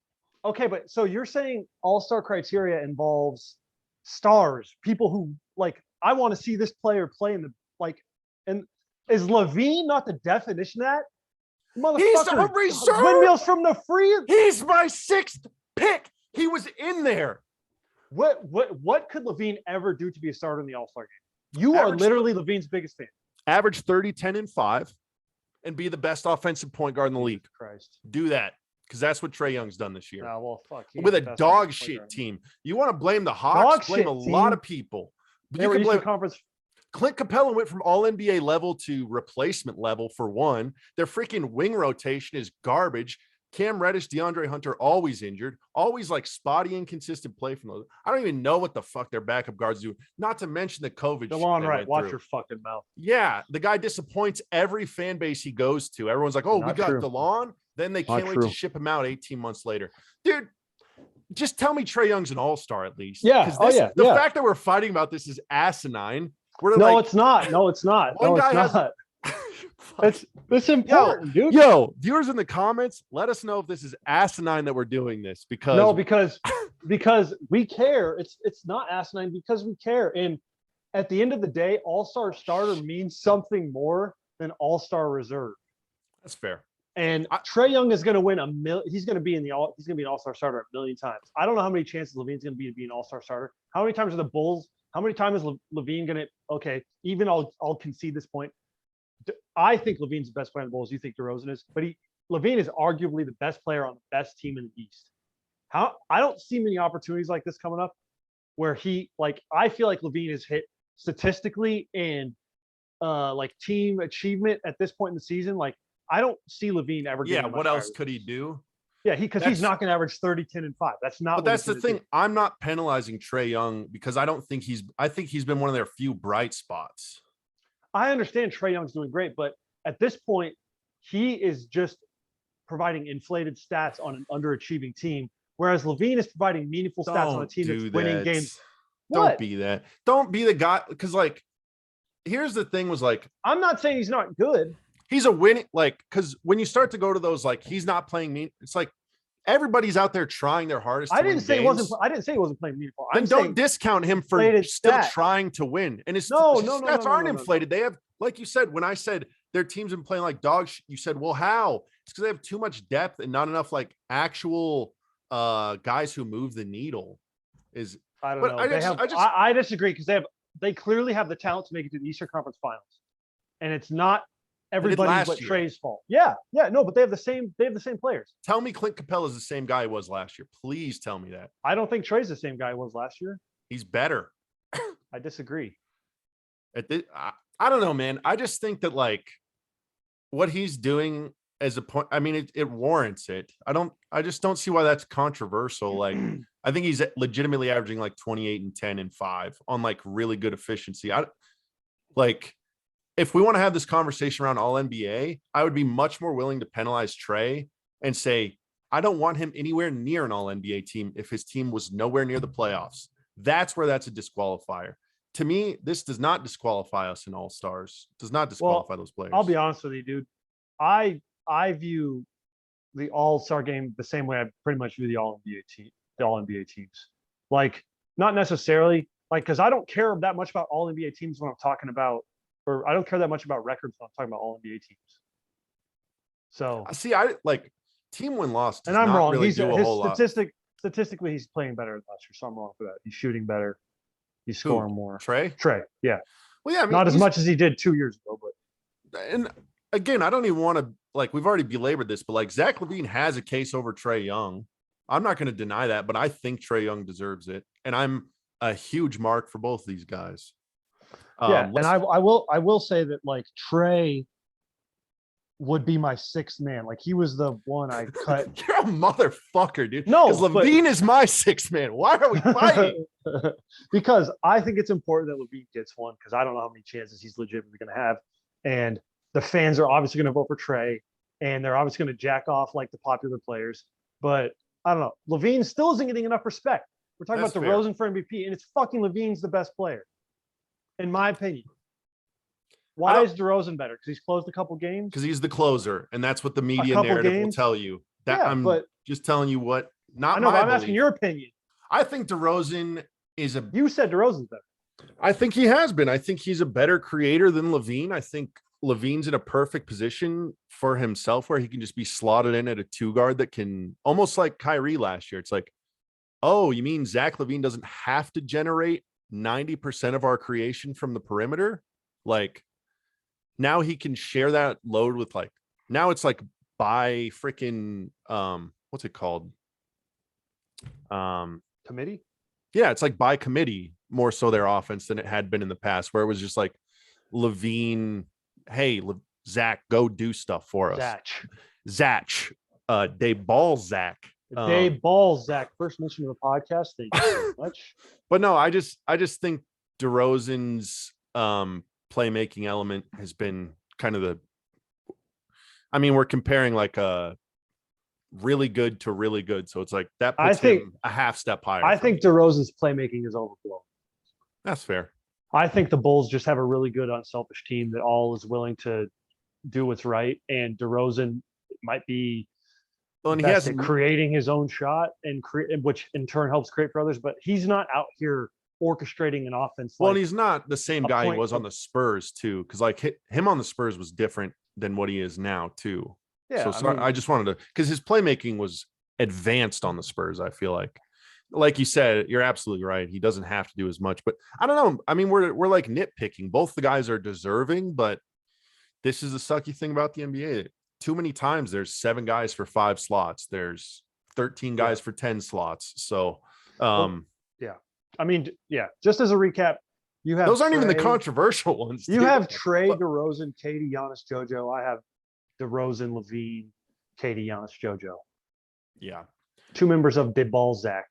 Speaker 2: Okay, but so you're saying all-star criteria involves stars, people who I want to see this player play in the and is Levine not the definition of that?
Speaker 1: He's a reserve.
Speaker 2: Windmills from the free.
Speaker 1: He's my 6th pick. He was in there.
Speaker 2: What could Levine ever do to be a starter in the All-Star game? You are literally Levine's biggest fan.
Speaker 1: Average 30, 10, and 5, and be the best offensive point guard in the league.
Speaker 2: Christ.
Speaker 1: Do that, because that's what Trae Young's done this year.
Speaker 2: Fuck.
Speaker 1: With a dog shit team. You want to blame the Hawks? Blame a lot of people.
Speaker 2: They were Eastern Conference.
Speaker 1: Clint Capella went from all NBA level to replacement level for one. Their freaking wing rotation is garbage. Cam Reddish, DeAndre Hunter, always injured, always like spotty, inconsistent play from those. I don't even know what the fuck their backup guards do. Not to mention the COVID.
Speaker 2: DeLon Wright, watch your fucking mouth.
Speaker 1: Yeah, the guy disappoints every fan base he goes to. Everyone's like, "Oh, we got DeLon." Then they can't wait to ship him out 18 months later, dude. Just tell me Trae Young's an all-star at least.
Speaker 2: Yeah.
Speaker 1: The fact that we're fighting about this is asinine.
Speaker 2: It's not. No, it's not.
Speaker 1: One guy has.
Speaker 2: It's important, dude.
Speaker 1: Yo, viewers in the comments, let us know if this is asinine that we're doing this
Speaker 2: because we care. It's not asinine because we care. And at the end of the day, all-star starter means something more than all-star reserve.
Speaker 1: That's fair.
Speaker 2: And Trae Young is going to win he's going to be an all-star starter a million times. I don't know how many chances LaVine's going to be an all-star starter. How many times are the Bulls? How many times is LaVine going to? Okay, even I'll concede this point. I think LaVine's the best player in the Bulls. You think DeRozan is, but LaVine is arguably the best player on the best team in the East. I don't see many opportunities like this coming up where I feel like LaVine is hit statistically and like team achievement at this point in the season. Like I don't see LaVine ever.
Speaker 1: Yeah, what else could he do?
Speaker 2: Yeah, because he's not going to average 30, 10, and 5. That's not.
Speaker 1: But that's the thing. I'm not penalizing Trae Young because I think he's been one of their few bright spots.
Speaker 2: I understand Trae Young's doing great, but at this point, he is just providing inflated stats on an underachieving team, whereas LaVine is providing meaningful stats on a team that's winning games.
Speaker 1: Don't be that. Don't be the guy. Because here's the thing:
Speaker 2: I'm not saying he's not good.
Speaker 1: He's a winning, because when you start to go to those, he's not playing mean. It's like everybody's out there trying their hardest.
Speaker 2: I didn't say he wasn't playing meaningful.
Speaker 1: Then don't discount him for still trying to win. And his stats aren't inflated. They have, like you said, when I said their team's been playing like dogs, you said, well, how? It's because they have too much depth and not enough actual guys who move the needle.
Speaker 2: I don't know. I disagree because they clearly have the talent to make it to the Eastern Conference Finals, and it's not everybody's but Trae's fault. Yeah, no, but they have the same players.
Speaker 1: Tell me Clint Capella is the same guy he was last year. Please tell me that.
Speaker 2: I don't think Trae's the same guy he was last year.
Speaker 1: He's better.
Speaker 2: I disagree.
Speaker 1: I don't know, man. I just think that what he's doing as a point, I mean, it warrants it. I just don't see why that's controversial. I think he's legitimately averaging 28 and 10 and 5 on really good efficiency. If we want to have this conversation around all NBA, I would be much more willing to penalize Trae and say, I don't want him anywhere near an all NBA team if his team was nowhere near the playoffs. That's where that's a disqualifier. To me, this does not disqualify us in all stars. Does not disqualify those players.
Speaker 2: I'll be honest with you, dude. I view the all-star game the same way I pretty much view the all NBA teams. Not necessarily because I don't care that much about all NBA teams when I'm talking about, or I don't care that much about records when I'm talking about all NBA teams. So
Speaker 1: see, team win-loss,
Speaker 2: and I'm wrong.
Speaker 1: Really
Speaker 2: Statistically, he's playing better than last year, so I'm wrong for that. He's shooting better. He's scoring more.
Speaker 1: Trae,
Speaker 2: yeah.
Speaker 1: Well, yeah, I mean,
Speaker 2: not as much as he did 2 years ago, but.
Speaker 1: And again, I don't even want to we've already belabored this, but Zach LaVine has a case over Trae Young. I'm not going to deny that, but I think Trae Young deserves it, and I'm a huge mark for both these guys.
Speaker 2: And I will say that Trae would be my sixth man. He was the one I cut.
Speaker 1: You're a motherfucker, dude.
Speaker 2: No,
Speaker 1: because LaVine is my sixth man. Why are we fighting?
Speaker 2: Because I think it's important that LaVine gets one because I don't know how many chances he's legitimately going to have, and the fans are obviously going to vote for Trae, and they're obviously going to jack off the popular players. But I don't know. LaVine still isn't getting enough respect. We're talking about DeRozan for MVP, and it's fucking LaVine's the best player, in my opinion. Why is DeRozan better? Because he's closed a couple games?
Speaker 1: Because he's the closer, and that's what the media narrative will tell you. I'm just telling you what. Not I know, but I'm
Speaker 2: asking your opinion.
Speaker 1: I think DeRozan is a.
Speaker 2: You said DeRozan's better.
Speaker 1: I think he has been. I think he's a better creator than LaVine. I think LaVine's in a perfect position for himself where he can just be slotted in at a two guard that can almost like Kyrie last year. It's oh, you mean Zach LaVine doesn't have to generate 90% of our creation from the perimeter? Now he can share that load with now it's by freaking what's it called?
Speaker 2: Committee?
Speaker 1: Yeah, it's like by committee more so their offense than it had been in the past, where it was just like Levine, hey, Zach, go do stuff for us. Zach, they ball Zach.
Speaker 2: Day ball Zach. First mention of the podcast. Thank you very much.
Speaker 1: But no, I just think DeRozan's playmaking element has been kind of we're comparing like a really good to really good. So it's like that puts him a half step higher.
Speaker 2: I think DeRozan's playmaking is overblown.
Speaker 1: That's fair.
Speaker 2: I think the Bulls just have a really good, unselfish team that all is willing to do what's right. And DeRozan might be
Speaker 1: and
Speaker 2: he has creating his own shot which in turn helps create for others, but he's not out here orchestrating an offense.
Speaker 1: Well, and he's not the same guy he was on the Spurs too, because like him on the Spurs was different than what he is now too. Yeah. So I just wanted to, because his playmaking was advanced on the Spurs. I feel like you said, you're absolutely right. He doesn't have to do as much, but I don't know. I mean, we're like nitpicking. Both the guys are deserving, but this is the sucky thing about the NBA. Too many times there's 7 guys for 5 slots. There's 13 guys for 10 slots. So,
Speaker 2: just as a recap, you have
Speaker 1: those aren't even the controversial ones.
Speaker 2: You have Trey, DeRozan, KD, Giannis, JoJo. I have DeRozan, Levine, KD, Giannis, JoJo.
Speaker 1: Yeah.
Speaker 2: 2 members of De Balzac.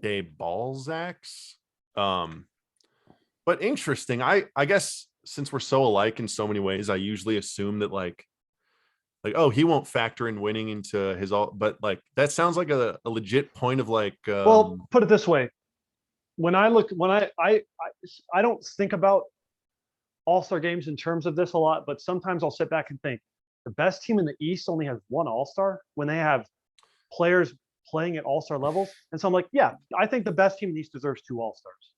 Speaker 1: De Balzacs. But interesting. I guess since we're so alike in so many ways, I usually assume that like, oh, he won't factor in winning into his all, but like that sounds like a legit point of like.
Speaker 2: Well, put it this way: I don't think about All-Star games in terms of this a lot, but sometimes I'll sit back and think the best team in the East only has 1 All-Star when they have players playing at All-Star levels, and so I'm like, yeah, I think the best team in the East deserves 2 All-Stars.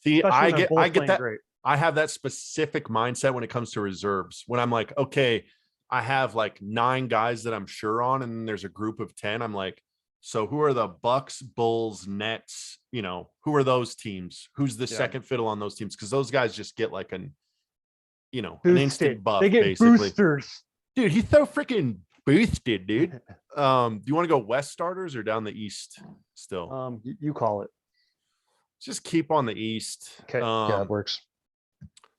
Speaker 1: See, I get that. Great. I have that specific mindset when it comes to reserves. When I'm like, okay, I have like 9 guys that I'm sure on, and then there's a group of 10. I'm like, so who are the Bucks, Bulls, Nets? You know, who are those teams? Who's the second fiddle on those teams? Because those guys just get like an instant buff.
Speaker 2: They get
Speaker 1: basically.
Speaker 2: Boosters.
Speaker 1: Dude, he's so freaking boosted, dude. Do you want to go West starters or down the East still?
Speaker 2: You call it.
Speaker 1: Just keep on the East.
Speaker 2: Okay, yeah, it works.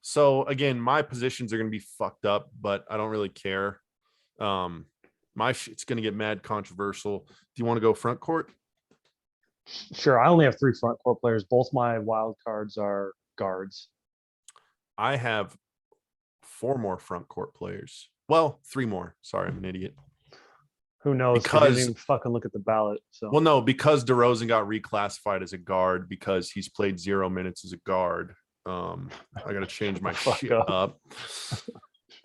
Speaker 1: So again, my positions are going to be fucked up, but I don't really care. My shit's going to get mad controversial. Do you want to go front court?
Speaker 2: Sure. I only have 3 front court players. Both my wild cards are guards.
Speaker 1: I have 4 more front court players. Well, 3 more. Sorry, I'm an idiot.
Speaker 2: Who knows? Because I didn't even fucking look at the ballot. So
Speaker 1: well, no, because DeRozan got reclassified as a guard because he's played 0 minutes as a guard. I got to change my shit up.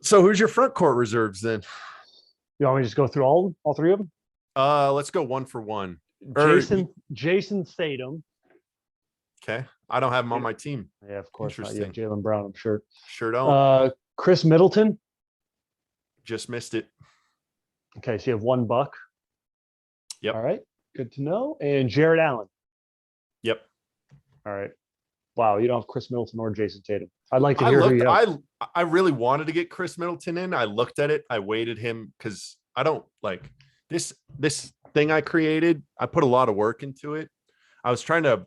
Speaker 1: So who's your front court reserves then?
Speaker 2: You want me to just go through all 3 of them?
Speaker 1: Let's go 1 for 1.
Speaker 2: Jason Tatum.
Speaker 1: Okay. I don't have him on my team.
Speaker 2: Yeah, of course not. You have Jaylen Brown, I'm sure.
Speaker 1: Sure don't.
Speaker 2: Chris Middleton.
Speaker 1: Just missed it.
Speaker 2: Okay, so you have 1 buck.
Speaker 1: Yep.
Speaker 2: All right. Good to know. And Jared Allen.
Speaker 1: Yep.
Speaker 2: All right. Wow, you don't have Chris Middleton or Jason Tatum. I'd like to hear who you have.
Speaker 1: I really wanted to get Chris Middleton in. I looked at it. I weighted him because I don't like this thing I created. I put a lot of work into it. I was trying to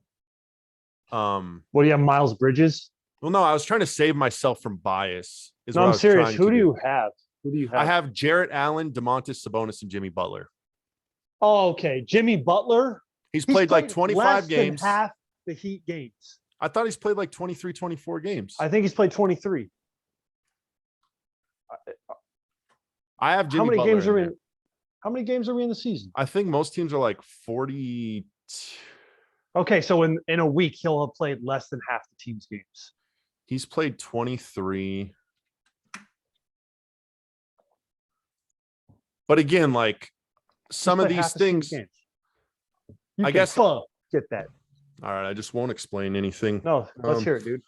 Speaker 2: what do you have, Miles Bridges?
Speaker 1: Well, no, I was trying to save myself from bias.
Speaker 2: No, I'm serious. Who do you have?
Speaker 1: I have Jarrett Allen, DeMontis Sabonis, and Jimmy Butler.
Speaker 2: Oh, okay. Jimmy Butler?
Speaker 1: He's played like 25 games.
Speaker 2: Half the Heat games.
Speaker 1: I thought he's played like 23, 24 games.
Speaker 2: I think he's played 23.
Speaker 1: I have Jimmy Butler.
Speaker 2: How many games are we in the season?
Speaker 1: I think most teams are like 40.
Speaker 2: Okay, so in a week, he'll have played less than half the team's games.
Speaker 1: He's played 23. But again, like some of these things,
Speaker 2: I guess get that.
Speaker 1: All right, I just won't explain anything.
Speaker 2: No, let's hear it, dude.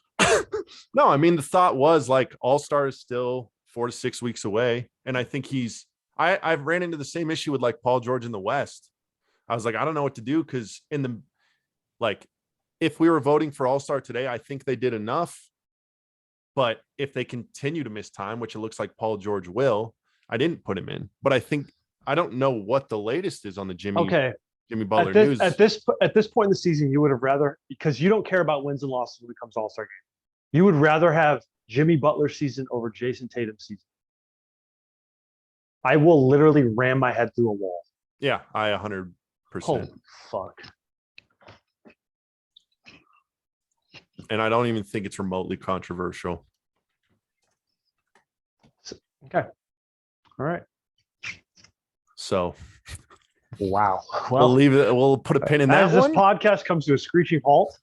Speaker 1: No, I mean the thought was like All-Star is still 4 to 6 weeks away, and I think I've ran into the same issue with like Paul George in the West. I was like, I don't know what to do because if we were voting for All-Star today, I think they did enough. But if they continue to miss time, which it looks like Paul George will, I didn't put him in. But I don't know what the latest is on the Jimmy.
Speaker 2: Okay.
Speaker 1: Jimmy Butler
Speaker 2: At
Speaker 1: news.
Speaker 2: this point in the season, you would have rather, because you don't care about wins and losses when it comes to All-Star game. You would rather have Jimmy Butler season over Jason Tatum season. I will literally ram my head through a wall.
Speaker 1: Yeah, I 100%.
Speaker 2: Holy fuck.
Speaker 1: And I don't even think it's remotely controversial.
Speaker 2: Okay. All right.
Speaker 1: So
Speaker 2: wow.
Speaker 1: We'll leave it. We'll put a pin in that
Speaker 2: as this
Speaker 1: one.
Speaker 2: podcast comes to a screeching halt.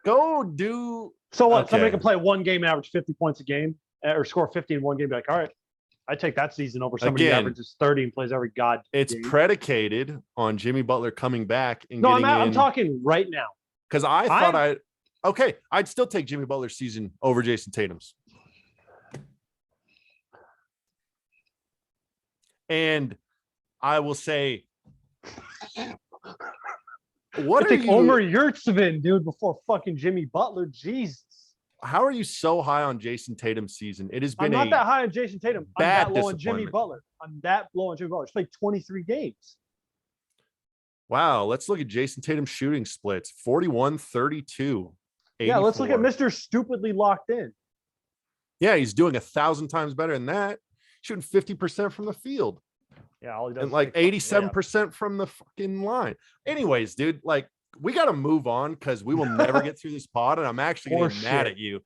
Speaker 1: Go do.
Speaker 2: So what?
Speaker 1: Okay.
Speaker 2: Somebody can play one game, average 50 points a game, or score 50 in one game. Be like, all right, I take that season over somebody who averages 30 and plays every god.
Speaker 1: It's
Speaker 2: game.
Speaker 1: Predicated on Jimmy Butler coming back and
Speaker 2: no,
Speaker 1: getting
Speaker 2: I'm talking right now.
Speaker 1: Because I'd still take Jimmy Butler's season over Jason Tatum's. And I will say,
Speaker 2: what I think Omer Yurtseven, dude, before fucking Jimmy Butler. Jesus.
Speaker 1: How are you so high on Jason Tatum's season? It has been
Speaker 2: I'm not that high on Jason Tatum. I'm that low on Jimmy Butler. He's played 23 games.
Speaker 1: Wow. Let's look at Jason Tatum's shooting splits. 41, 32. 84.
Speaker 2: Yeah, let's look at Mr. Stupidly Locked In.
Speaker 1: Yeah, he's doing 1,000 times better than that. Shooting 50% from the field.
Speaker 2: Yeah, all he does
Speaker 1: and like 87% from the fucking line. Anyways, dude, like we got to move on because we will never get through this pod, and I'm actually getting mad at you.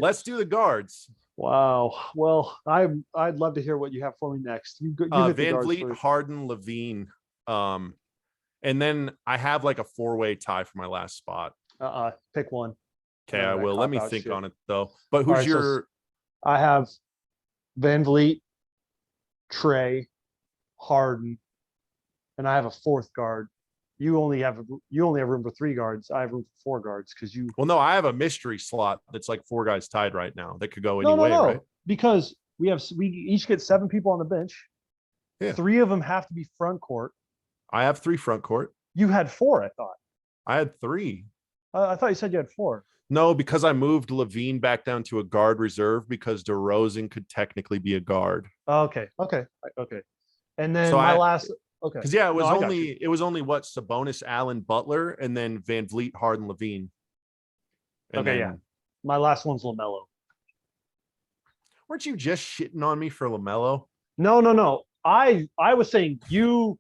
Speaker 1: Let's do the guards.
Speaker 2: Wow. Well, I'd love to hear what you have for me next. You
Speaker 1: Van Vliet, Harden, Levine, and then I have like a 4-way tie for my last spot.
Speaker 2: Pick one.
Speaker 1: Okay, I will. Let me think on it though. But who's your?
Speaker 2: I have Van Vliet, Trey, Harden, and I have a fourth guard. You only have room for 3 guards. I have room for 4 guards because you.
Speaker 1: Well, no, I have a mystery slot that's like 4 guys tied right now that could go any way, right?
Speaker 2: Because we each get 7 people on the bench.
Speaker 1: Yeah.
Speaker 2: 3 of them have to be front court.
Speaker 1: I have 3 front court.
Speaker 2: You had 4, I thought.
Speaker 1: I had 3.
Speaker 2: I thought you said you had 4.
Speaker 1: No, because I moved Levine back down to a guard reserve because DeRozan could technically be a guard.
Speaker 2: Okay. And then last. Okay.
Speaker 1: Because it was only what Sabonis, Allen, Butler, and then Van Vliet, Harden, Levine.
Speaker 2: My last one's LaMelo.
Speaker 1: Weren't you just shitting on me for LaMelo?
Speaker 2: No. I was saying you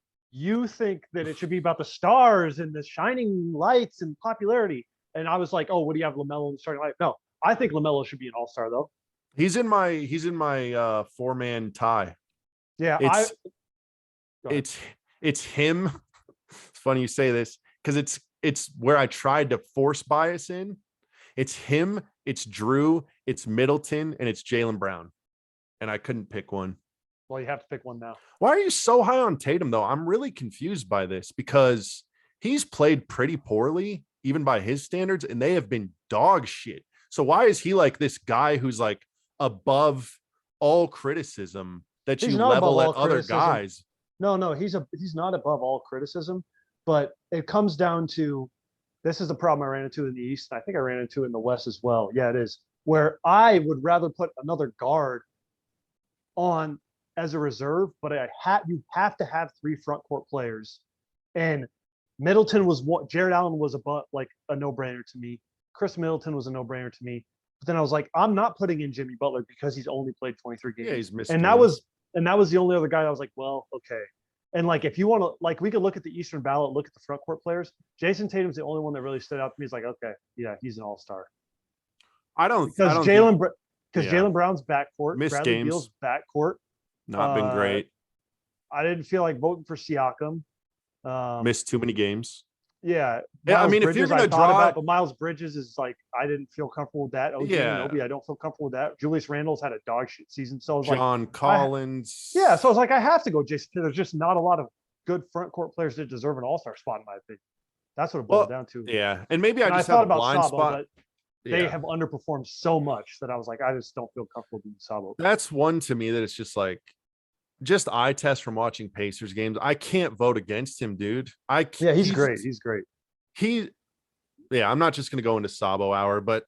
Speaker 2: think that it should be about the stars and the shining lights and popularity. And I was like, oh, what do you have LaMelo in the starting lineup? No, I think LaMelo should be an all-star though. He's in my
Speaker 1: 4-man tie.
Speaker 2: Yeah,
Speaker 1: it's him. It's funny you say this because it's where I tried to force bias in. It's him, it's Drew, it's Middleton, and it's Jaylen Brown. And I couldn't pick one.
Speaker 2: Well, you have to pick one now.
Speaker 1: Why are you so high on Tatum though? I'm really confused by this because he's played pretty poorly, even by his standards, and they have been dog shit. So why is he like this guy who's like above all criticism that you level at other guys?
Speaker 2: No, he's not above all criticism, but it comes down to, this is the problem I ran into in the East. I think I ran into it in the West as well. Yeah, it is. Where I would rather put another guard on as a reserve, but you have to have 3 front court players. And Middleton was what Jared Allen was a no-brainer to me. Chris Middleton was a no-brainer to me. But then I was like, I'm not putting in Jimmy Butler because he's only played 23 games.
Speaker 1: Yeah, he's missed.
Speaker 2: And that was the only other guy I was like, well, okay. And like, if you want to, like, we could look at the Eastern ballot, look at the front court players. Jason Tatum's the only one that really stood out to me. He's like, okay, yeah, he's an all-star. Because Jaylen Brown's backcourt,
Speaker 1: missed
Speaker 2: Bradley
Speaker 1: games.
Speaker 2: Beal's backcourt.
Speaker 1: Not been great.
Speaker 2: I didn't feel like voting for Siakam.
Speaker 1: Missed too many games.
Speaker 2: Yeah.
Speaker 1: I mean, if you're going to draw,
Speaker 2: but Miles Bridges is like, I didn't feel comfortable with that. I don't feel comfortable with that. Julius Randle's had a dog shit season. So I was
Speaker 1: John Collins.
Speaker 2: So I was like, I have to go Jason. There's just not a lot of good front court players that deserve an all-star spot, in my opinion. That's what it boils down to.
Speaker 1: Yeah. And maybe I just have a blind spot.
Speaker 2: They have underperformed so much that I was like, I just don't feel comfortable being Sabo.
Speaker 1: That's one to me that it's just like, just eye test from watching Pacers games. I can't vote against him, dude.
Speaker 2: He's great. He's great.
Speaker 1: I'm not just going to go into Sabo hour, but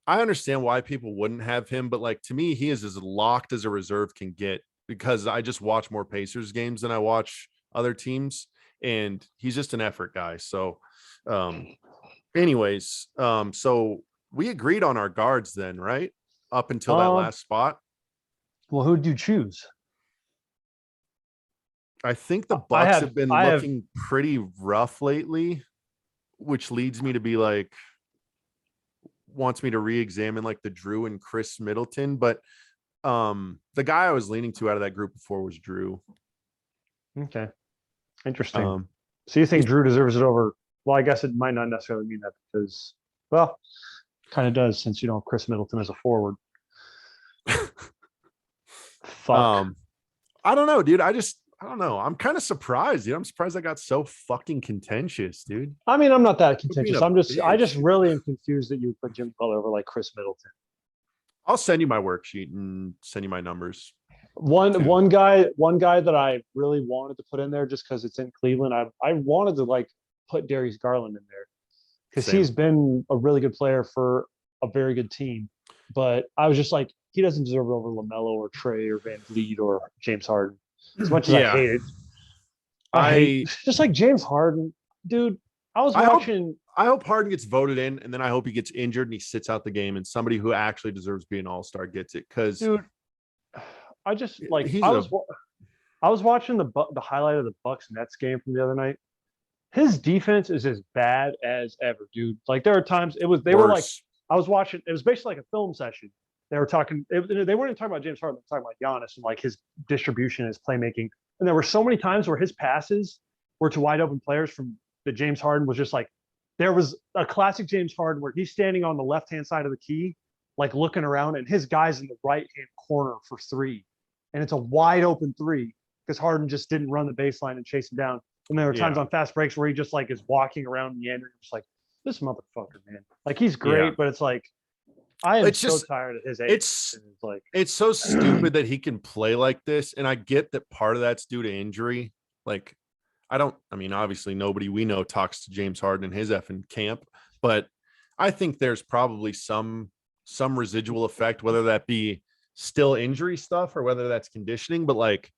Speaker 1: I understand why people wouldn't have him. But like, to me, he is as locked as a reserve can get because I just watch more Pacers games than I watch other teams. and he's just an effort guy. So, anyways, so we agreed on our guards then, right? Up until that last spot.
Speaker 2: Well, who did you choose?
Speaker 1: I think the Bucks have been looking pretty rough lately, which leads me to be like, wants me to re-examine like the Drew and Chris Middleton, but the guy I was leaning to out of that group before was Drew.
Speaker 2: Okay, interesting. So you think Drew deserves it over? Well, I guess it might not necessarily mean that because, well, kind of does since you know Chris Middleton is a forward. Fuck.
Speaker 1: I don't know, dude. I don't know. I'm kind of surprised, dude. I'm surprised I got so fucking contentious, dude.
Speaker 2: I mean, I'm not that contentious. I just
Speaker 1: bitch.
Speaker 2: really am confused that you put Jim Butler over like Chris Middleton.
Speaker 1: I'll send you my worksheet and send you my numbers.
Speaker 2: One guy that I really wanted to put in there just because it's in Cleveland. I wanted to like put Darius Garland in there because he's been a really good player for a very good team. But I was just like, he doesn't deserve it over LaMelo or Trey or Van Vliet or James Harden. As much as I hate it, I hate just like James Harden, dude. I
Speaker 1: hope Harden gets voted in, and then I hope he gets injured and he sits out the game, and somebody who actually deserves to be an all-star gets it. Because,
Speaker 2: dude, I just like I was watching the highlight of the Bucks Nets game from the other night. His defense is as bad as ever, dude. Like there are times were like I was watching. It was basically like a film session. They were talking. They weren't even talking about James Harden. They were talking about Giannis and like his distribution, his playmaking. And there were so many times where his passes were to wide open players from that James Harden was just like. There was a classic James Harden where he's standing on the left-hand side of the key, like looking around, and his guy's in the right-hand corner for three. And it's a wide open three because Harden just didn't run the baseline and chase him down. And there were times on fast breaks where he just like is walking around meandering, just like this motherfucker, man. Like he's great, but it's like I am so tired of his age.
Speaker 1: It's so stupid that he can play like this, and I get that part of that's due to injury. Like obviously nobody we know talks to James Harden in his effing camp, but I think there's probably some residual effect, whether that be still injury stuff or whether that's conditioning. But like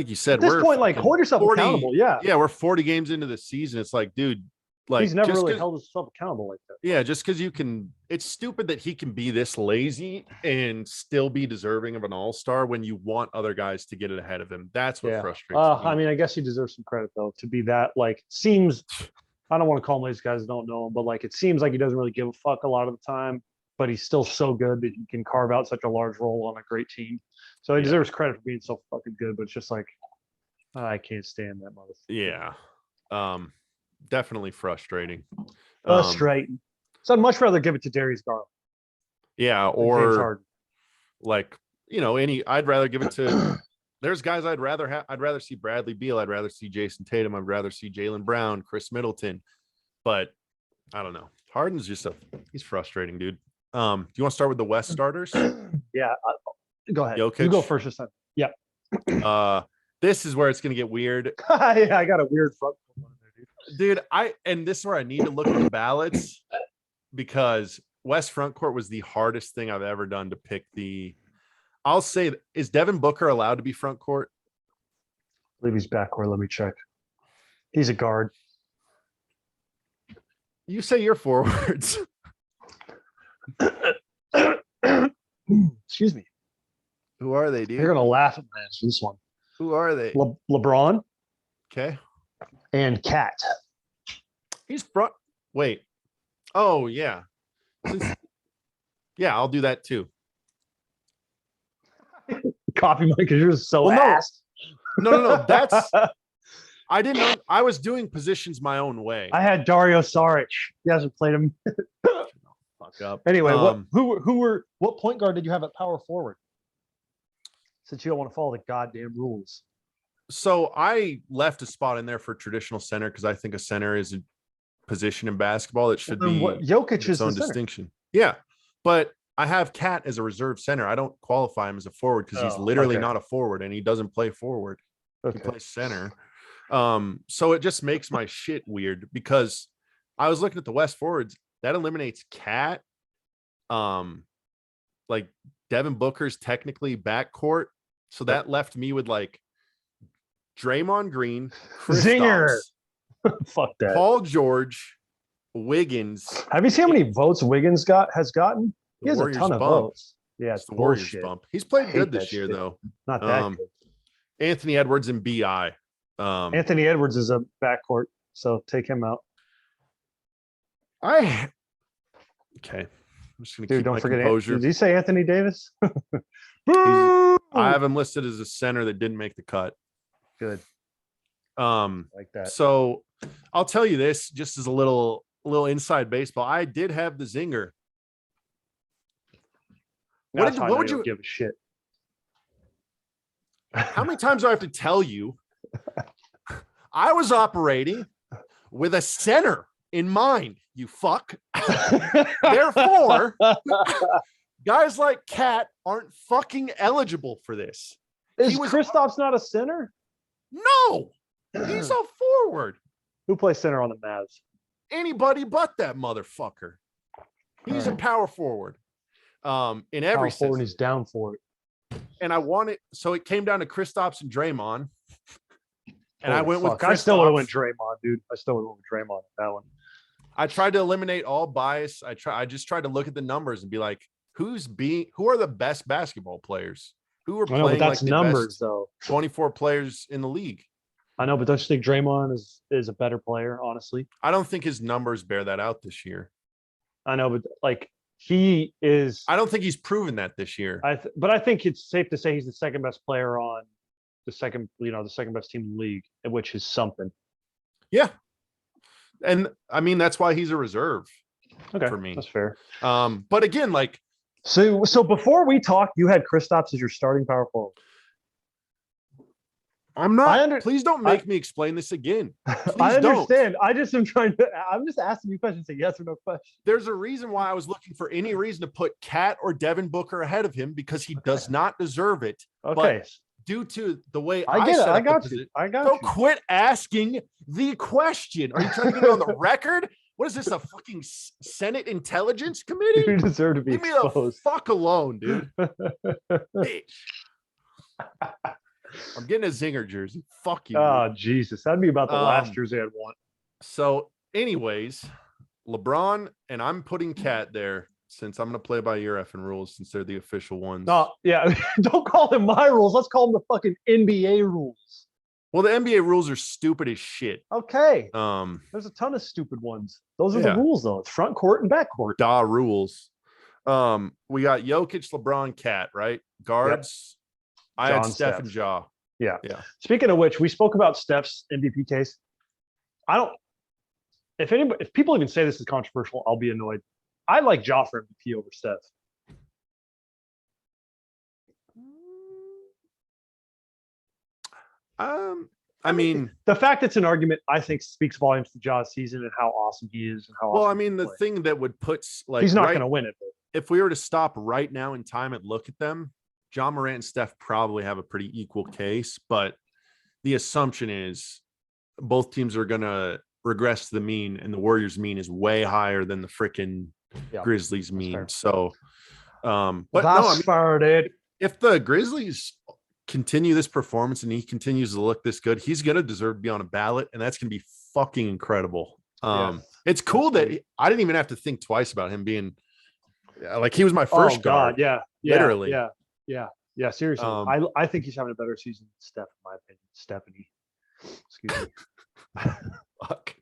Speaker 1: you said,
Speaker 2: at this point, like hold yourself accountable. Yeah,
Speaker 1: we're 40 games into the season. It's like, dude, like
Speaker 2: he's never really held himself accountable like that.
Speaker 1: Yeah, just because it's stupid that he can be this lazy and still be deserving of an all-star when you want other guys to get it ahead of him. That's what frustrates me.
Speaker 2: I mean, I guess he deserves some credit though to be that like seems. I don't want to call him these guys don't know him, but like it seems like he doesn't really give a fuck a lot of the time. But he's still so good that he can carve out such a large role on a great team. So he deserves credit for being so fucking good. But it's just like I can't stand that motherfucker.
Speaker 1: Yeah. Definitely frustrating.
Speaker 2: Frustrating. So I'd much rather give it to Darius Garland.
Speaker 1: Yeah, or like I'd rather give it to. There's guys I'd rather see Bradley Beal. I'd rather see Jason Tatum. I'd rather see Jaylen Brown, Chris Middleton. But I don't know. Harden's he's frustrating, dude. Do you want to start with the West starters?
Speaker 2: Yeah, go ahead.
Speaker 1: Jokic?
Speaker 2: You go first this time. Yeah.
Speaker 1: This is where it's gonna get weird.
Speaker 2: Yeah, I got a weird front one there,
Speaker 1: dude. And this is where I need to look at the ballots because West front court was the hardest thing I've ever done to pick. I'll say, is Devin Booker allowed to be front court?
Speaker 2: I believe he's backcourt. Let me check. He's a guard.
Speaker 1: You say your forwards.
Speaker 2: Excuse me.
Speaker 1: Who are they, dude?
Speaker 2: You're gonna laugh at my answer this one.
Speaker 1: Who are they?
Speaker 2: LeBron.
Speaker 1: Okay.
Speaker 2: And Cat.
Speaker 1: He's front. Wait. Oh yeah. Yeah, I'll do that too.
Speaker 2: Copy Mike, because you're so ass.
Speaker 1: No. That's I didn't know. I was doing positions my own way.
Speaker 2: I had Dario Saric. He hasn't played him.
Speaker 1: Fuck up.
Speaker 2: Anyway, what point guard did you have at power forward? Since you don't want to follow the goddamn rules.
Speaker 1: So I left a spot in there for traditional center because I think a center is a position in basketball that should be
Speaker 2: Jokic is
Speaker 1: its own distinction. Yeah, but I have Cat as a reserve center. I don't qualify him as a forward because he's literally not a forward and he doesn't play forward. He plays center. So it just makes my shit weird because I was looking at the West forwards. That eliminates Cat. Like Devin Booker's technically backcourt. So that left me with like Draymond Green,
Speaker 2: Zinger.
Speaker 1: Kristaps,
Speaker 2: Fuck that.
Speaker 1: Paul George, Wiggins.
Speaker 2: Have you seen how many votes Wiggins has gotten? He has
Speaker 1: Warriors
Speaker 2: a ton of
Speaker 1: bump.
Speaker 2: votes. Yeah,
Speaker 1: It's the Warriors
Speaker 2: bullshit.
Speaker 1: bump. He's played
Speaker 2: Hate
Speaker 1: good
Speaker 2: that
Speaker 1: this year,
Speaker 2: shit.
Speaker 1: though.
Speaker 2: Not that good.
Speaker 1: Anthony Edwards and BI.
Speaker 2: Anthony Edwards is a backcourt, so take him out.
Speaker 1: Okay. I'm just gonna
Speaker 2: Dude,
Speaker 1: keep
Speaker 2: don't
Speaker 1: my
Speaker 2: forget.
Speaker 1: composure.
Speaker 2: Did you say Anthony Davis?
Speaker 1: I have him listed as a center that didn't make the cut.
Speaker 2: Good. Like that.
Speaker 1: So I'll tell you this, just as a little inside baseball. I did have the Zinger. What would you
Speaker 2: give a shit?
Speaker 1: How many times do I have to tell you? I was operating with a center in mind, you fuck. Therefore, guys like Cat aren't fucking eligible for this.
Speaker 2: Is Kristaps not a center?
Speaker 1: No, he's a forward.
Speaker 2: Who plays center on the Mavs?
Speaker 1: Anybody but that motherfucker. He's a power forward. In every sense.
Speaker 2: And he's down for it.
Speaker 1: And I wanted, so it came down to Kristaps and Draymond. And I went with Kristaps.
Speaker 2: I still would have went Draymond, dude. I still would have went Draymond on that one.
Speaker 1: I tried to eliminate all bias. I just tried to look at the numbers and be like, who are the best basketball players? Who are playing
Speaker 2: but that's
Speaker 1: like the
Speaker 2: numbers
Speaker 1: best
Speaker 2: though.
Speaker 1: 24 players in the league.
Speaker 2: I know, but don't you think Draymond is a better player, honestly?
Speaker 1: I don't think his numbers bear that out this year.
Speaker 2: I know, but like he is.
Speaker 1: I don't think he's proven that this year.
Speaker 2: But I think it's safe to say he's the second best player on the second best team in the league, which is something.
Speaker 1: Yeah. And I mean, that's why he's a reserve for me.
Speaker 2: That's fair.
Speaker 1: But again, like,
Speaker 2: so before we talked, you had Kristaps as your starting power forward.
Speaker 1: I'm not. Please don't make me explain this again.
Speaker 2: I understand. I just am trying to. I'm just asking you questions. A yes or no question.
Speaker 1: There's a reason why I was looking for any reason to put Cat or Devin Booker ahead of him because he does not deserve it.
Speaker 2: Okay.
Speaker 1: But due to the way
Speaker 2: I get it, I got you.
Speaker 1: So quit asking the question. Are you trying to get on the record? What is this? A fucking Senate Intelligence Committee?
Speaker 2: You deserve to be
Speaker 1: Leave me
Speaker 2: exposed.
Speaker 1: the fuck alone, dude. Bitch. I'm getting a Zinger jersey. Fuck you.
Speaker 2: Oh, Jesus. That'd be about the last jersey I'd want.
Speaker 1: So, anyways, LeBron, and I'm putting Cat there since I'm going to play by your effing rules since they're the official ones.
Speaker 2: No, yeah. Don't call them my rules. Let's call them the fucking NBA rules.
Speaker 1: Well, the NBA rules are stupid as shit.
Speaker 2: Okay. There's a ton of stupid ones. Those are the rules, though. It's front court and back court.
Speaker 1: Da rules. We got Jokic, LeBron, Cat, right? Guards. Yep. I had Steph and Ja.
Speaker 2: Yeah. Speaking of which, we spoke about Steph's MVP case. If people even say this is controversial, I'll be annoyed. I like Ja for MVP over Steph.
Speaker 1: I mean,
Speaker 2: the fact it's an argument, I think, speaks volumes to Ja's season and how awesome he is and how.
Speaker 1: Well,
Speaker 2: awesome
Speaker 1: I mean, the thing that would put
Speaker 2: he's not going to win it.
Speaker 1: If we were to stop right now in time and look at them, John Morant and Steph probably have a pretty equal case, but the assumption is both teams are going to regress to the mean, and the Warriors' mean is way higher than the freaking Grizzlies' mean. So, but
Speaker 2: that's fair, dude.
Speaker 1: If the Grizzlies continue this performance and he continues to look this good, he's going to deserve to be on a ballot, and that's going to be fucking incredible. It's cool that I didn't even have to think twice about him being like he was my first guard. Literally.
Speaker 2: Yeah. Seriously, I think he's having a better season than Steph, in my opinion. Stephanie, excuse me.
Speaker 1: Fuck.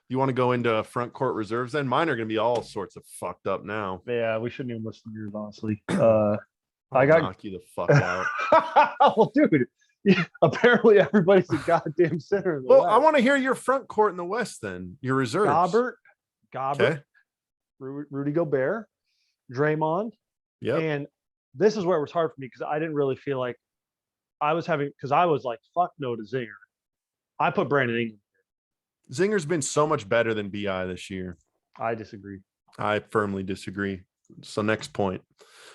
Speaker 1: You want to go into front court reserves? Then mine are going to be all sorts of fucked up now.
Speaker 2: Yeah, we shouldn't even listen to yours, honestly.
Speaker 1: I got knock you the fuck out.
Speaker 2: Well, dude, apparently everybody's a goddamn center.
Speaker 1: Well, I want to hear your front court in the West. Then your reserves.
Speaker 2: Gobbert, Rudy Gobert, Draymond.
Speaker 1: Yeah.
Speaker 2: And this is where it was hard for me because I didn't really feel like I was like, fuck no to Zinger. I put Brandon Ingram.
Speaker 1: Zinger's been so much better than BI this year.
Speaker 2: I disagree.
Speaker 1: I firmly disagree. So next point.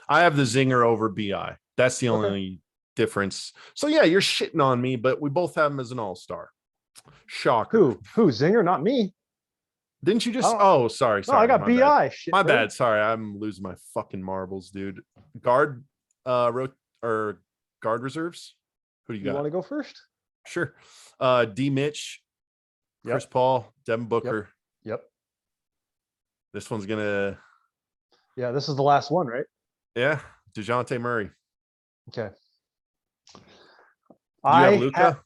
Speaker 1: I have the Zinger over BI. That's the only difference. So yeah, you're shitting on me, but we both have him as an all-star. Shocker.
Speaker 2: Who? Zinger? Not me.
Speaker 1: Didn't you just? Sorry.
Speaker 2: No, I got BI.
Speaker 1: Bad.
Speaker 2: Shit,
Speaker 1: my bad. Sorry, I'm losing my fucking marbles, dude. Guard reserves. Who do you
Speaker 2: You
Speaker 1: got?
Speaker 2: want to go first?
Speaker 1: Sure. D. Mitch, Chris
Speaker 2: Yep.
Speaker 1: Paul, Devin Booker.
Speaker 2: Yep.
Speaker 1: This one's gonna.
Speaker 2: Yeah, this is the last one, right?
Speaker 1: Yeah, DeJounte Murray.
Speaker 2: Okay.
Speaker 1: Do you have Luka?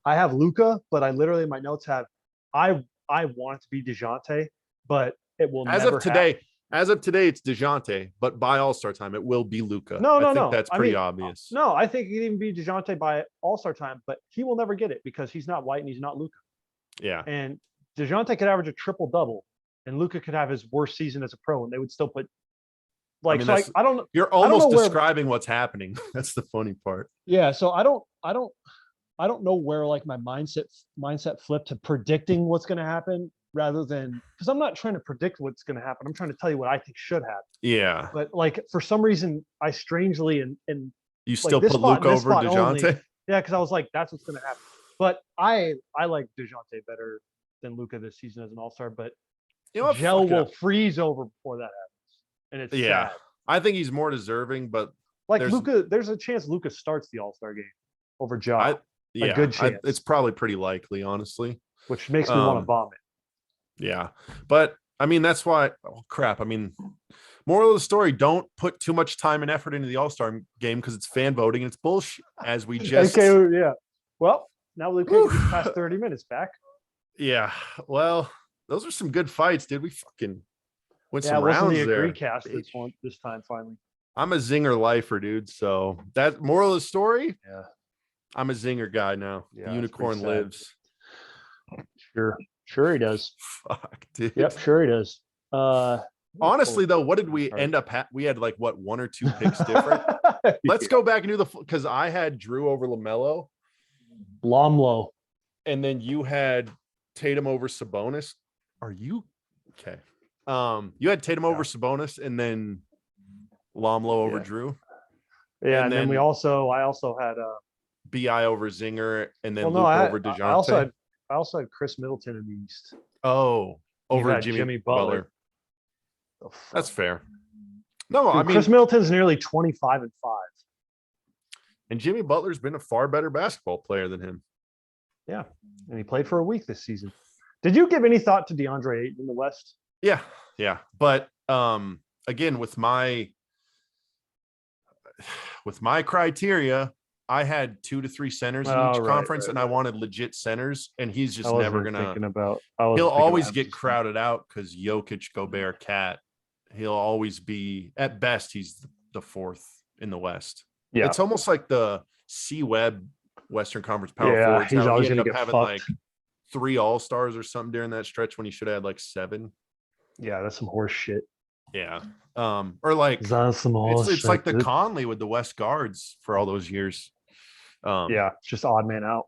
Speaker 2: I have Luka, but I literally in my notes have I want it to be DeJounte, but it will
Speaker 1: As
Speaker 2: never
Speaker 1: of today. As of today, it's DeJounte, but by All-Star time, it will be Luka. I think that's pretty obvious.
Speaker 2: No, I think it can even be DeJounte by All-Star time, but he will never get it because he's not white and he's not Luka.
Speaker 1: Yeah.
Speaker 2: And DeJounte could average a triple-double, and Luka could have his worst season as a pro, and they would still put like. I mean, I don't.
Speaker 1: You're almost describing what's happening. That's the funny part.
Speaker 2: Yeah. So I don't know where like my mindset flipped to predicting what's going to happen rather than because I'm not trying to predict what's going to happen. I'm trying to tell you what I think should happen.
Speaker 1: Yeah.
Speaker 2: But like for some reason, I strangely and
Speaker 1: you still put Luka over DeJounte.
Speaker 2: Yeah, because I was like, that's what's going to happen. But I like DeJounte better than Luka this season as an All-Star. But
Speaker 1: you know what?
Speaker 2: Gel will freeze over before that happens, and it's sad.
Speaker 1: I think he's more deserving, but
Speaker 2: like Luka, there's a chance Luka starts the All-Star game over Ja.
Speaker 1: Yeah,
Speaker 2: a good chance.
Speaker 1: It's probably pretty likely, honestly.
Speaker 2: Which makes me want to vomit.
Speaker 1: Yeah, but I mean that's why. Oh crap! I mean, moral of the story: don't put too much time and effort into the All-Star game because it's fan voting and it's bullshit. As we just
Speaker 2: okay, yeah. Well, now we can get past 30 minutes back.
Speaker 1: Yeah. Well, those are some good fights, dude. We fucking went some rounds there.
Speaker 2: Agree cast this time finally.
Speaker 1: I'm a zinger lifer, dude. So that moral of the story.
Speaker 2: Yeah.
Speaker 1: I'm a zinger guy now. Yeah, the unicorn lives.
Speaker 2: Sure he does.
Speaker 1: Fuck, dude.
Speaker 2: Yep, sure he does.
Speaker 1: Honestly, though, what did we end up? We had like what 1 or 2 picks different. Let's go back and do because I had Drew over LaMelo,
Speaker 2: Blomlo,
Speaker 1: and then you had Tatum over Sabonis. Are you okay? You had Tatum over Sabonis, and then Lomlo over Drew.
Speaker 2: Yeah, and then I also had
Speaker 1: BI over Zinger, and then Luka over DeJounte.
Speaker 2: I also had Chris Middleton in the East.
Speaker 1: Oh, over Jimmy Butler. That's fair. No,
Speaker 2: dude,
Speaker 1: I mean
Speaker 2: Chris Middleton's nearly 25-5.
Speaker 1: And Jimmy Butler's been a far better basketball player than him.
Speaker 2: Yeah, and he played for a week this season. Did you give any thought to DeAndre Ayton in the West?
Speaker 1: Yeah. But again, with my criteria, I had 2 to 3 centers in each conference, and I wanted legit centers, and he's just never gonna. He'll always get crowded out because Jokic, Gobert, Cat. He'll always be at best. He's the 4th in the West. Yeah, it's almost like the C-Web Western Conference power forwards.
Speaker 2: He's always going to get
Speaker 1: having
Speaker 2: fucked.
Speaker 1: Like 3 All-Stars or something during that stretch when he should have had like 7.
Speaker 2: Yeah, that's some horse shit.
Speaker 1: Yeah. Or like it's like the Conley with the West guards for all those years.
Speaker 2: Just odd man out.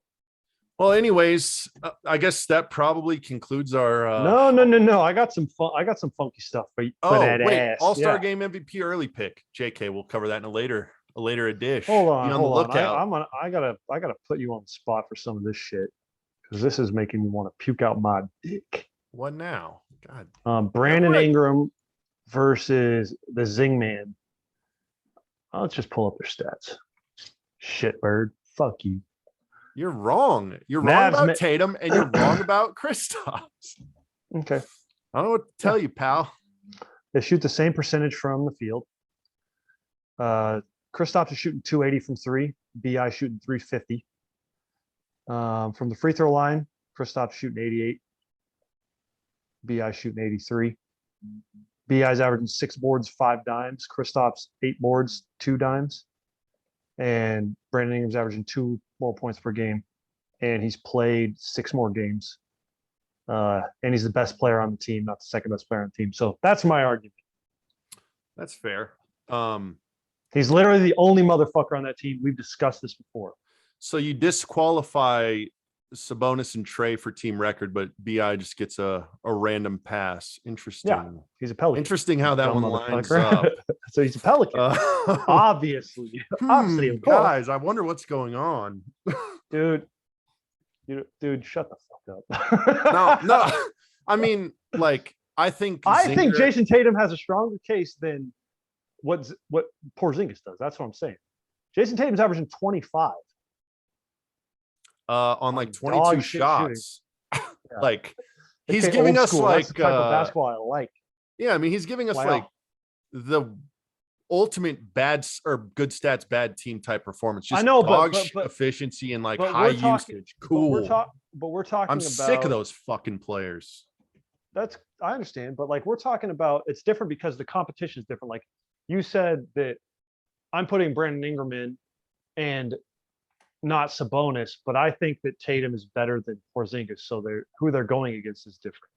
Speaker 1: Well, anyways, I guess that probably concludes our
Speaker 2: No. I got some funky stuff for
Speaker 1: wait, All-Star game MVP early pick. JK, we'll cover that in a later edition.
Speaker 2: Hold on. I gotta put you on the spot for some of this shit because this is making me want to puke out my dick.
Speaker 1: What now? God.
Speaker 2: Brandon Ingram versus the Zing Man. Let's just pull up their stats. Shitbird. Fuck you.
Speaker 1: You're wrong. You're wrong about Tatum, and you're wrong about Kristaps.
Speaker 2: Okay.
Speaker 1: I don't know what to tell you, pal.
Speaker 2: They shoot the same percentage from the field. Kristaps is shooting 280 from 3. BI shooting 350. From the free throw line, Kristaps shooting 88. BI shooting 83. BI's averaging 6 boards, 5 dimes. Kristaps 8 boards, 2 dimes. And Brandon Ingram's averaging 2 more points per game. And he's played 6 more games. And he's the best player on the team, not the second best player on the team. So that's my argument.
Speaker 1: That's fair.
Speaker 2: He's literally the only motherfucker on that team. We've discussed this before.
Speaker 1: So you disqualify Sabonis and Trey for team record, but BI just gets a random pass. Interesting.
Speaker 2: Yeah, he's a Pelican.
Speaker 1: Interesting how that one lines up.
Speaker 2: So he's a Pelican. Obviously, of course.
Speaker 1: Guys, I wonder what's going on.
Speaker 2: Dude, shut the fuck up.
Speaker 1: No. I mean, like, I think
Speaker 2: Jason Tatum has a stronger case than what Porzingis does. That's what I'm saying. Jason Tatum's averaging 25.
Speaker 1: on like
Speaker 2: dog
Speaker 1: 22
Speaker 2: shit shooting.
Speaker 1: shots.
Speaker 2: Yeah.
Speaker 1: Like he's
Speaker 2: Okay,
Speaker 1: giving
Speaker 2: old
Speaker 1: us
Speaker 2: school.
Speaker 1: like
Speaker 2: That's the type of basketball I like.
Speaker 1: yeah, I mean he's giving us
Speaker 2: Wow.
Speaker 1: like the ultimate bad or good stats bad team type performance. Just
Speaker 2: I know,
Speaker 1: dog shit efficiency and like high usage. Cool.
Speaker 2: But we're talking
Speaker 1: I'm
Speaker 2: about
Speaker 1: sick of those fucking players.
Speaker 2: That's I understand, but like we're talking about it's different because the competition is different. Like you said that I'm putting Brandon Ingram in and not Sabonis, but I think that Tatum is better than Porzingis, so who they're going against is different.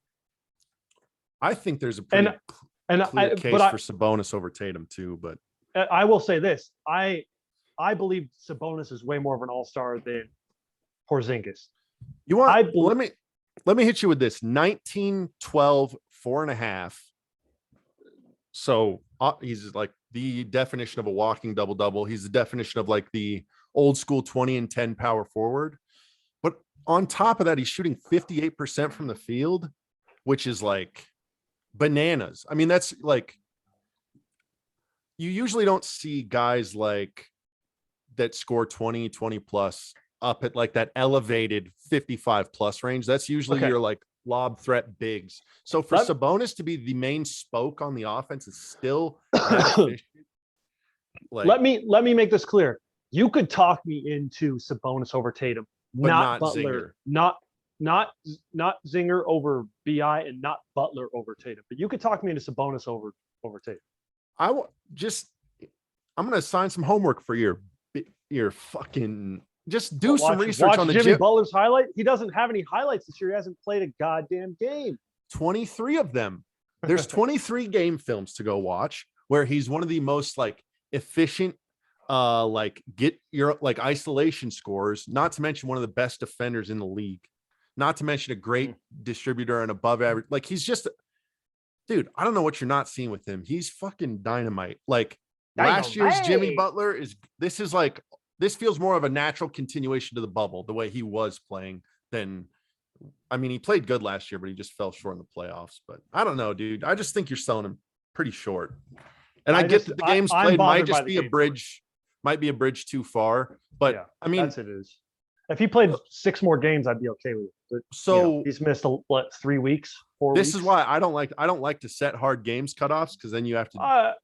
Speaker 1: I think there's a pretty clear case for Sabonis over Tatum too, but
Speaker 2: I will say this: I believe Sabonis is way more of an all-star than Porzingis.
Speaker 1: You want? Let me hit you with this: 19, 12, 4.5. So he's like the definition of a walking double-double. He's the definition of like the old school 20 and 10 power forward. But on top of that, he's shooting 58% from the field, which is like bananas. I mean, that's like you usually don't see guys like that score 20 plus up at like that elevated 55 plus range. That's usually your like lob threat bigs. So for Sabonis to be the main spoke on the offense is still that efficient. Like,
Speaker 2: let me make this clear. You could talk me into Sabonis over Tatum,
Speaker 1: but not
Speaker 2: Butler,
Speaker 1: Zinger.
Speaker 2: not Zinger over BI, and not Butler over Tatum. But you could talk me into Sabonis over Tatum.
Speaker 1: I'm going to assign some homework for your fucking. Just do some research on the
Speaker 2: Jimmy Butler's highlight. He doesn't have any highlights this year. He hasn't played a goddamn game.
Speaker 1: 23 of them. There's 23 game films to go watch where he's one of the most like efficient, like get your like isolation scores, not to mention one of the best defenders in the league, not to mention a great distributor and above average. Like he's just, dude, I don't know what you're not seeing with him. He's fucking dynamite. Like last year's Jimmy Butler this feels more of a natural continuation to the bubble, the way he was playing than, I mean, he played good last year, but he just fell short in the playoffs. But I don't know, dude. I just think you're selling him pretty short. And I get that the games played might just be a bridge, might be a bridge too far. But yeah, I mean,
Speaker 2: it is. If he played 6 more games, I'd be okay with it. But,
Speaker 1: so
Speaker 2: he's missed 3 weeks, 4 weeks.
Speaker 1: This is why I don't like to set hard games cutoffs, because then you have to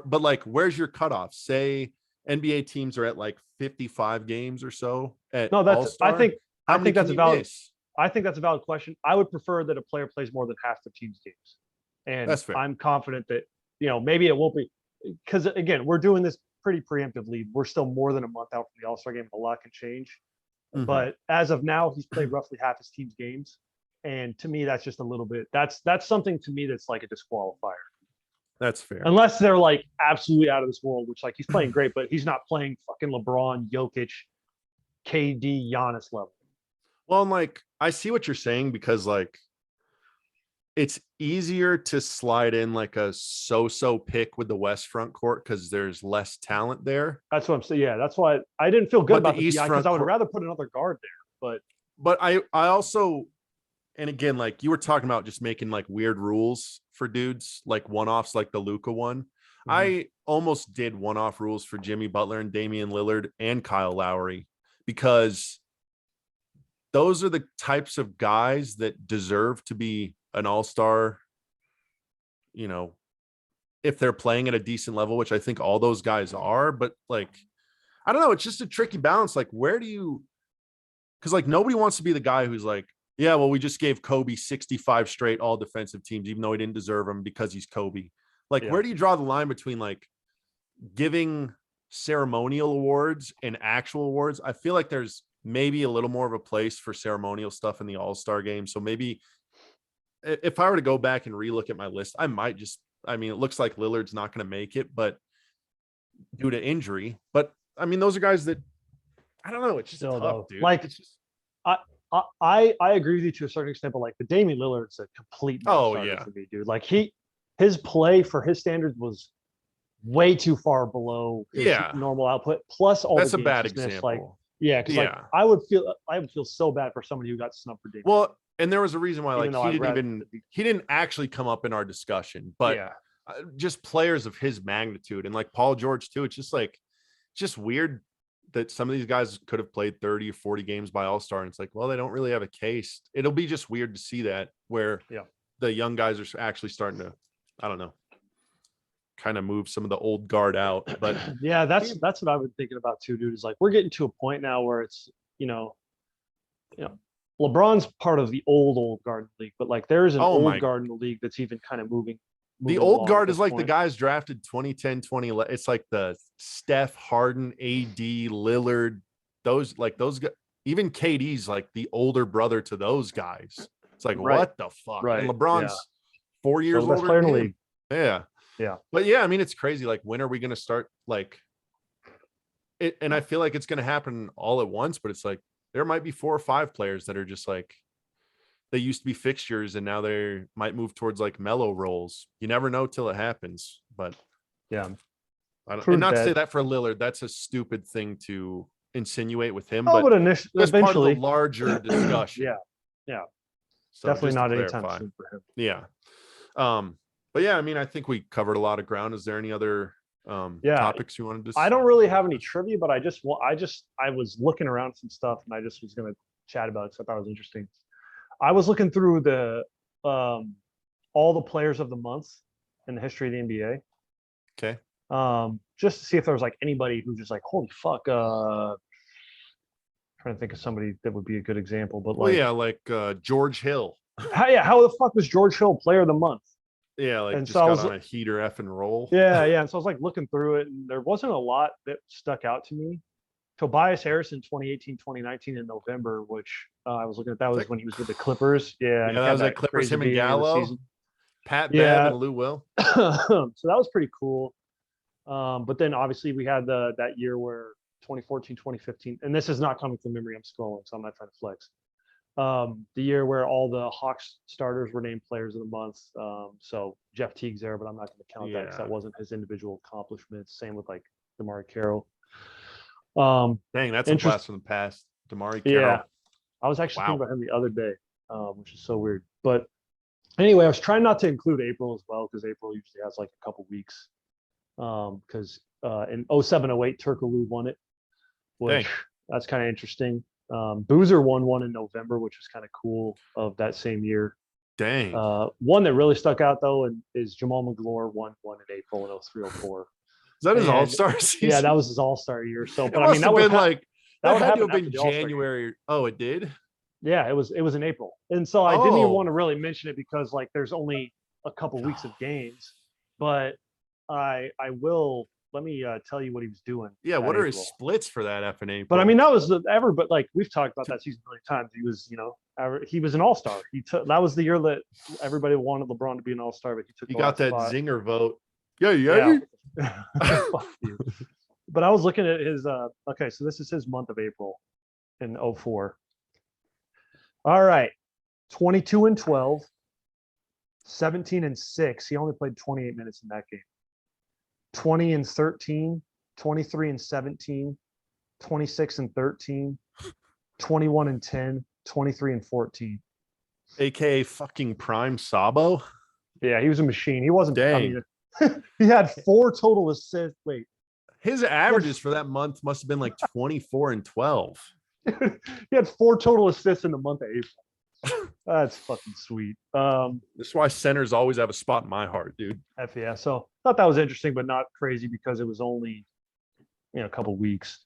Speaker 1: but like, where's your cutoff? Say NBA teams are at like 55 games or so at All-Star.
Speaker 2: I think that's a valid question. I would prefer that a player plays more than half the team's games. And
Speaker 1: that's fair.
Speaker 2: I'm confident that, maybe it won't be, because again, we're doing this pretty preemptively. We're still more than a month out from the All-Star game. A lot can change. Mm-hmm. But as of now, he's played roughly half his team's games. And to me, that's just a little bit, that's something to me that's like a disqualifier.
Speaker 1: That's fair.
Speaker 2: Unless they're like absolutely out of this world, which like he's playing great, but he's not playing fucking LeBron, Jokic, KD, Giannis level.
Speaker 1: Well, I'm like, I see what you're saying, because like it's easier to slide in like a so-so pick with the West front court because there's less talent there.
Speaker 2: That's what I'm saying. Yeah, that's why I didn't feel good about the East front, because I would rather put another guard there.
Speaker 1: But I also, and again, like you were talking about just making like weird rules for dudes, like one-offs, like the Luka one. Mm-hmm. I almost did one-off rules for Jimmy Butler and Damian Lillard and Kyle Lowry, because those are the types of guys that deserve to be an all-star, if they're playing at a decent level, which I think all those guys are. But like, I don't know, it's just a tricky balance. Like, where do you, because like nobody wants to be the guy who's like, yeah, well, we just gave Kobe 65 straight all defensive teams, even though he didn't deserve them because he's Kobe. Like, where do you draw the line between like giving ceremonial awards and actual awards? I feel like there's maybe a little more of a place for ceremonial stuff in the All-Star game. So maybe if I were to go back and relook at my list, I might just, I mean, it looks like Lillard's not going to make it, but due to injury. But I mean, those are guys that, I don't know. It's just tough, dude.
Speaker 2: Like, it's just, I agree with you to a certain extent, but like the Damian Lillard's a complete for me, dude. Like his play for his standards was way too far below his normal output. Plus all
Speaker 1: that's
Speaker 2: the
Speaker 1: a bad example.
Speaker 2: Because like I would feel so bad for somebody who got snubbed for Damian.
Speaker 1: Well, and there was a reason why like he didn't actually come up in our discussion, but just players of his magnitude, and like Paul George too. It's just like weird. that some of these guys could have played 30 or 40 games by All-Star. And it's like, well, they don't really have a case. It'll be just weird to see that where the young guys are actually starting to, I don't know, kind of move some of the old guard out. But
Speaker 2: yeah, that's what I've been thinking about too, dude. Is like we're getting to a point now where it's LeBron's part of the old guard in the league, but like there is an old guard in the league that's even kind of moving.
Speaker 1: The old guard is like the guys drafted 2010, 2011. It's like the Steph, Harden, AD, Lillard, those guys. Even KD's like the older brother to those guys. It's like, what the fuck?
Speaker 2: Right.
Speaker 1: And LeBron's 4 years older
Speaker 2: player in
Speaker 1: than
Speaker 2: the
Speaker 1: him.
Speaker 2: league.
Speaker 1: Yeah.
Speaker 2: Yeah.
Speaker 1: But yeah, I mean, it's crazy. Like, when are we going to start like it? And I feel like it's going to happen all at once, but it's like, there might be 4 or 5 players that are just like, they used to be fixtures and now they might move towards like mellow roles. You never know till it happens, but
Speaker 2: yeah.
Speaker 1: And not to say that for Lillard, that's a stupid thing to insinuate with him,
Speaker 2: but
Speaker 1: that's
Speaker 2: eventually
Speaker 1: part of the larger discussion.
Speaker 2: Yeah.
Speaker 1: So
Speaker 2: definitely not anytime soon for him.
Speaker 1: Yeah. But yeah, I mean, I think we covered a lot of ground. Is there any other topics you wanted to?
Speaker 2: I don't really have any trivia, but I was looking around some stuff and I just was going to chat about it because I thought it was interesting. I was looking through the all the players of the month in the history of the NBA.
Speaker 1: Okay.
Speaker 2: Just to see if there was like anybody who just like, holy fuck, trying to think of somebody that would be a good example, but like
Speaker 1: George Hill.
Speaker 2: How the fuck was George Hill player of the month?
Speaker 1: Yeah, like
Speaker 2: and
Speaker 1: just
Speaker 2: so
Speaker 1: got on a heater F and roll.
Speaker 2: Yeah. And so I was like looking through it and there wasn't a lot that stuck out to me. Tobias Harris in 2018, 2019 in November, which I was looking at. That was when he was with the Clippers. Yeah,
Speaker 1: that was like Clippers, him and Gallo, Pat Bev and Lou Will.
Speaker 2: So that was pretty cool. But then obviously we had that year where 2014, 2015, and this is not coming from memory. I'm scrolling, so I'm not trying to flex. The year where all the Hawks starters were named players of the month. So Jeff Teague's there, but I'm not going to count that because that wasn't his individual accomplishments. Same with like DeMar Carroll.
Speaker 1: Dang, that's a blast from the past. DeMar Carroll.
Speaker 2: Yeah, I was actually thinking about him the other day, which is so weird. But anyway, I was trying not to include April as well because April usually has like a couple weeks. Because in 07-08, Turkoglu won it, which that's kind of interesting. Boozer won one in November, which was kind of cool of that same year.
Speaker 1: Dang.
Speaker 2: One that really stuck out though is Jamal McGlure won one in April in 03-04.
Speaker 1: Is that his All-Star season?
Speaker 2: Yeah, that was his All-Star year. So,
Speaker 1: but I mean, that would have been January. Oh, it did?
Speaker 2: Yeah, it was in April. And so I didn't even want to really mention it because like there's only a couple weeks of games, but I will let me tell you what he was doing.
Speaker 1: Yeah, what are his splits for that F and A?
Speaker 2: But I mean, that was but like we've talked about that season a million times. He was, he was an all-star. That was the year that everybody wanted LeBron to be an all-star, but he got that
Speaker 1: zinger vote. Yeah.
Speaker 2: Fuck you. But I was looking at his okay, so this is his month of April in 04. All right. 22-12, 17-6. He only played 28 minutes in that game. 20-13, 23-17, 26-13, 21-10, 23-14.
Speaker 1: AKA fucking prime Sabo.
Speaker 2: Yeah, he was a machine. He wasn't.
Speaker 1: Dang.
Speaker 2: He had 4 total assists. Wait.
Speaker 1: His averages for that month must have been like 24 and 12.
Speaker 2: He had 4 total assists in the month of April. That's fucking sweet.
Speaker 1: That's why centers always have a spot in my heart, dude.
Speaker 2: Yeah. So I thought that was interesting, but not crazy because it was only a couple weeks.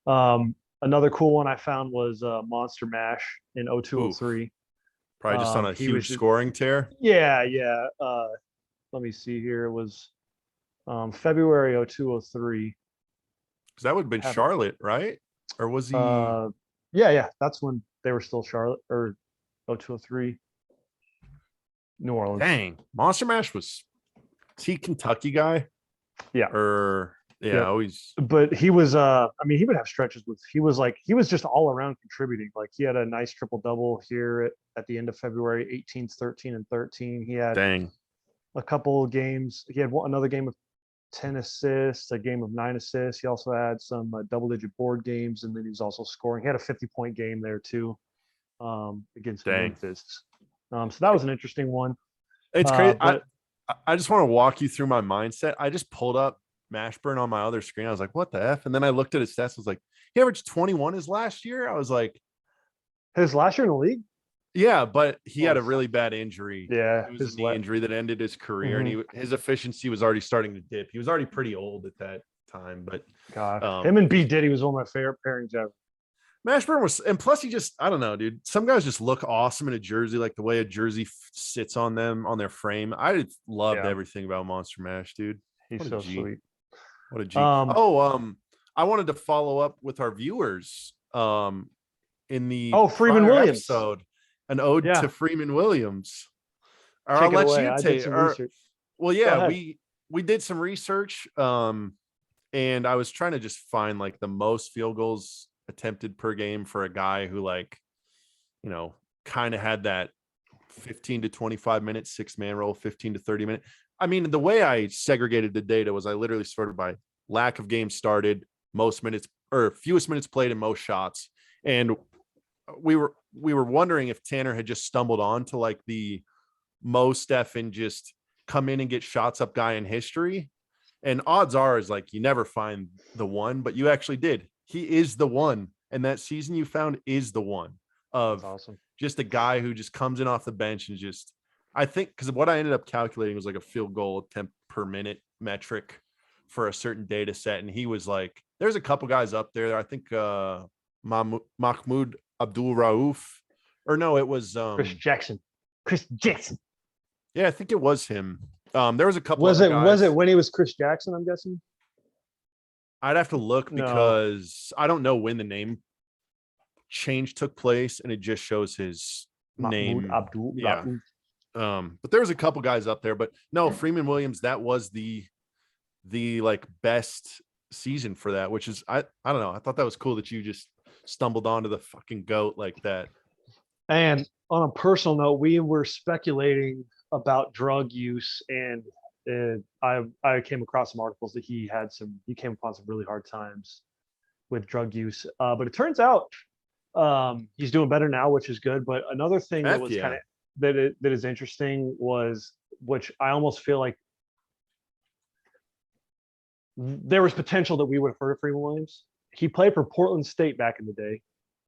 Speaker 2: Another cool one I found was Monster Mash in 02-03.
Speaker 1: Probably just on a huge scoring tear.
Speaker 2: Yeah. Let me see here. It was February 02-03.
Speaker 1: Because that would have been Charlotte, right? Or was he?
Speaker 2: Yeah. That's when they were still Charlotte, or 02-03. New Orleans.
Speaker 1: Dang. Monster Mash was he Kentucky guy?
Speaker 2: Yeah.
Speaker 1: Always.
Speaker 2: But he was he would have stretches he was just all around contributing. Like he had a nice triple double here at the end of February, 18, 13, and 13. He had a couple of games. He had another game of 10 assists, a game of 9 assists. He also had some double-digit board games, and then he was also scoring. He had a 50-point game there too, against Memphis. So that was an interesting one.
Speaker 1: It's crazy. I just want to walk you through my mindset. I just pulled up Mashburn on my other screen. I was like, what the F? And then I looked at his stats. I was like, he averaged 21 his last year. I was like,
Speaker 2: His last year in the league?
Speaker 1: yeah, but he had a
Speaker 2: Oh,
Speaker 1: really bad injury.
Speaker 2: yeah.
Speaker 1: It was a knee injury that ended his career, and his efficiency was already starting to dip. He was already pretty old at that time, but
Speaker 2: God, him and B Diddy was one of my favorite pairings ever.
Speaker 1: Mashburn was, and plus he just, I don't know, dude. Some guys just look awesome in a jersey, like the way a jersey sits on them on their frame. I loved everything about Monster Mash, dude.
Speaker 2: He's so sweet.
Speaker 1: What a G. I wanted to follow up with our viewers. In the
Speaker 2: Freeman Williams
Speaker 1: episode, an ode to Freeman Williams. Or I'll let you take. Well, yeah, we did some research, and I was trying to just find like the most field goals attempted per game for a guy who, like, you know, kind of had that 15 to 25 minute 6-man roll, 15 to 30 minute. I mean, the way I segregated the data was I literally sorted by lack of games started, most minutes or fewest minutes played, and most shots. And we were wondering if Tanner had just stumbled on to like the most effing just come in and get shots up guy in history. And odds are is like you never find the one, but you actually did. He is the one. And that season you found is the one of just a guy who just comes in off the bench and just, I think, because what I ended up calculating was like a field goal attempt per minute metric for a certain data set. And he was like, there's a couple guys up there. I think Mahmoud Abdul Rauf, or no, it was
Speaker 2: Chris Jackson.
Speaker 1: Yeah, I think it was him. There was a couple.
Speaker 2: Was it when he was Chris Jackson? I'm guessing.
Speaker 1: I'd have to look because I don't know when the name change took place, and it just shows his name.
Speaker 2: Abdul.
Speaker 1: Yeah. But there was a couple guys up there, but no, Freeman Williams. That was the like best season for that, which is I don't know. I thought that was cool that you just stumbled onto the fucking GOAT like that.
Speaker 2: And on a personal note, we were speculating about drug use, and I came across some articles that he came upon some really hard times with drug use. But it turns out he's doing better now, which is good. But another thing that was kind of that is interesting was, which I almost feel like there was potential that we would have heard of Freeman Williams. He played for Portland State back in the day.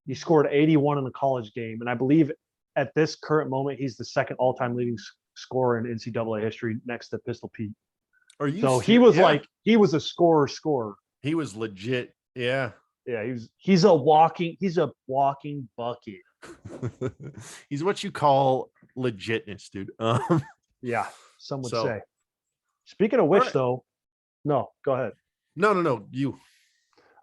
Speaker 2: He scored 81 in the college game, and I believe at this current moment he's the second all-time leading scorer in NCAA history, next to Pistol Pete. He was like, he was a scorer.
Speaker 1: He was legit. Yeah.
Speaker 2: Yeah, he's a walking bucket.
Speaker 1: He's what you call legitness, dude.
Speaker 2: Yeah, some would say. Speaking of which, though, no, go ahead.
Speaker 1: No, you.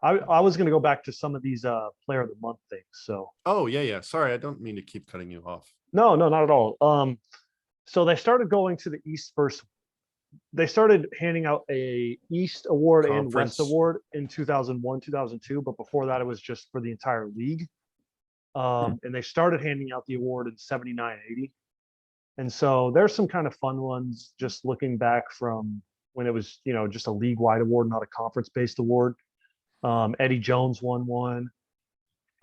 Speaker 2: I was going to go back to some of these player of the month things. So.
Speaker 1: Oh yeah. Sorry, I don't mean to keep cutting you off.
Speaker 2: No, not at all. So they started going to the East first. They started handing out a East award and West award in 2001, 2002, but before that it was just for the entire league. And they started handing out the award in 79, 80. And so there's some kind of fun ones just looking back from when it was, just a league-wide award, not a conference-based award. Eddie Jones won one.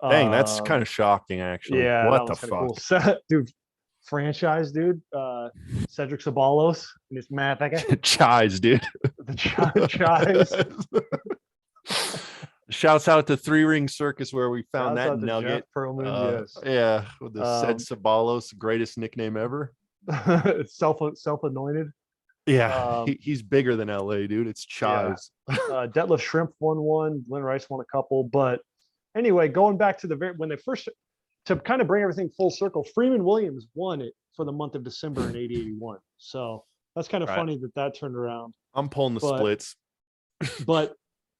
Speaker 1: Dang, that's kind of shocking, actually.
Speaker 2: Yeah,
Speaker 1: what the fuck,
Speaker 2: cool. Dude? Franchise, dude. Cedric Sabalos and his motherfucker.
Speaker 1: Chives, dude.
Speaker 2: The chives.
Speaker 1: Shouts out to Three Ring Circus where we found that nugget.
Speaker 2: Perlman, yes.
Speaker 1: Yeah, with the said Sabalos, greatest nickname ever.
Speaker 2: Self-anointed.
Speaker 1: Yeah, he's bigger than LA, dude. It's Chives.
Speaker 2: Yeah. Detlef Shrimp won one. Glenn Rice won a couple. But anyway, going back to when they first, to kind of bring everything full circle, Freeman Williams won it for the month of December in 80-81. So that's kind of funny that turned around.
Speaker 1: I'm pulling the splits.
Speaker 2: But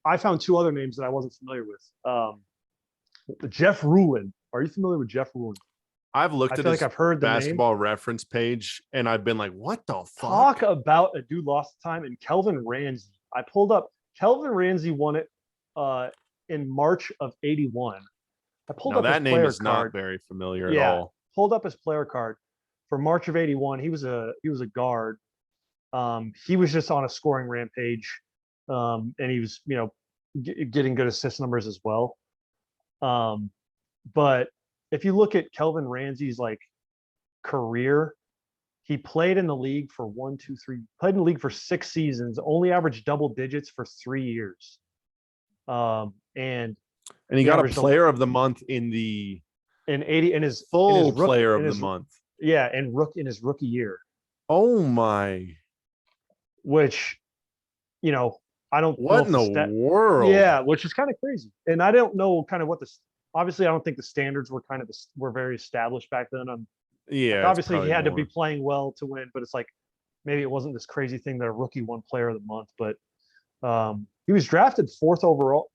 Speaker 2: I found two other names that I wasn't familiar with. Jeff Ruland. Are you familiar with Jeff Ruland?
Speaker 1: I've looked at his
Speaker 2: I've heard the
Speaker 1: basketball reference page, and I've been like, what the fuck?
Speaker 2: Talk about a dude lost time. And Kelvin Ramsey. I pulled up. Kelvin Ramsey won it in March of 81. I pulled up
Speaker 1: that
Speaker 2: his
Speaker 1: name is
Speaker 2: card.
Speaker 1: not very familiar at all.
Speaker 2: Pulled up his player card for March of 81. He was a guard. He was just on a scoring rampage. And he was, getting good assist numbers as well. But if you look at Kelvin Ramsey's career, He played in the league for played in the league for 6 seasons, only averaged double digits for 3 years. And
Speaker 1: he got a player of the month in the
Speaker 2: in 80 in his
Speaker 1: full
Speaker 2: in his
Speaker 1: player of the month.
Speaker 2: Yeah, in his rookie year.
Speaker 1: Oh my.
Speaker 2: Which, you know, I don't know
Speaker 1: what in the world?
Speaker 2: Yeah, which is kind of crazy. And I don't know kind of what obviously I don't think the standards were were very established back then.
Speaker 1: Yeah,
Speaker 2: obviously he had to be playing well to win, but it's like maybe it wasn't this crazy thing that a rookie won player of the month. But he was drafted fourth overall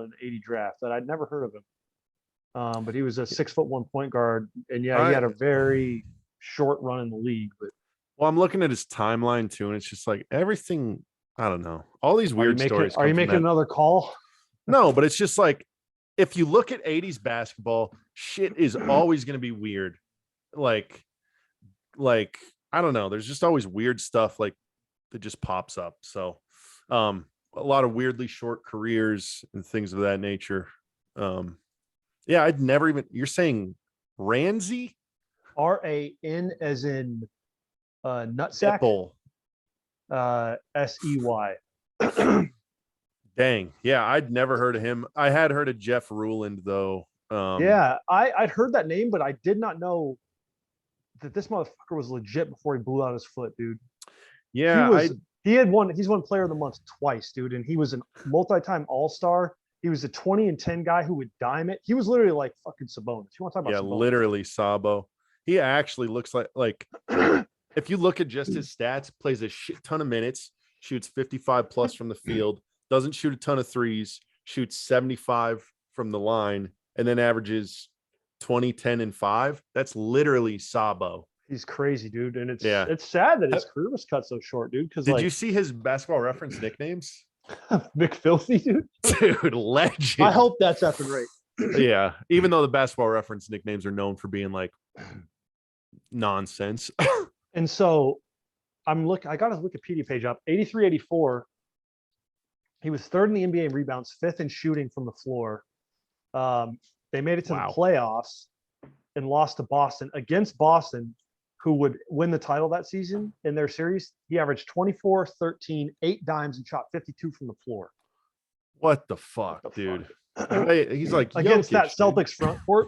Speaker 2: in the 80 draft. That I'd never heard of him. But he was a 6'1" point guard, and yeah, he had a very short run in the league. But
Speaker 1: well, I'm looking at his timeline too, and it's just like everything. I don't know. All these weird stories.
Speaker 2: Are you making another call?
Speaker 1: No, but it's just like if you look at 80s basketball, shit is always going to be weird. Like I don't know. There's just always weird stuff like that just pops up. So, a lot of weirdly short careers and things of that nature. Yeah, I'd never even. You're saying Ramsey?
Speaker 2: RAN as in nutsack.
Speaker 1: Nipple.
Speaker 2: SEY.
Speaker 1: Dang. Yeah, I'd never heard of him. I had heard of Jeff Ruland though.
Speaker 2: Yeah, I'd heard that name, but I did not know that this motherfucker was legit before he blew out his foot, dude.
Speaker 1: Yeah,
Speaker 2: he's won player of the month twice, dude, and he was a multi-time all-star. He was a 20 and 10 guy who would dime it. He was literally like fucking Sabonis. You want to talk about Sabonis?
Speaker 1: Literally Sabo. He actually looks like if you look at just his stats, plays a shit ton of minutes, shoots 55 plus from the field, doesn't shoot a ton of threes, shoots 75 from the line, and then averages 20, 10, and 5. That's literally Sabo.
Speaker 2: He's crazy, dude. And it's sad that his career was cut so short, dude. Because
Speaker 1: did you see his Basketball Reference nicknames?
Speaker 2: McFilthy, dude.
Speaker 1: Dude, legend.
Speaker 2: I hope that's effing right.
Speaker 1: Yeah. Even though the Basketball Reference nicknames are known for being like nonsense.
Speaker 2: And so I got his Wikipedia page up. 83-84. He was third in the NBA in rebounds, fifth in shooting from the floor. They made it to the playoffs and lost to Boston. Against Boston, who would win the title that season in their series, he averaged 24, 13, 8 dimes, and shot 52 from the floor.
Speaker 1: What the fuck, dude? He's like
Speaker 2: against that Celtics front court.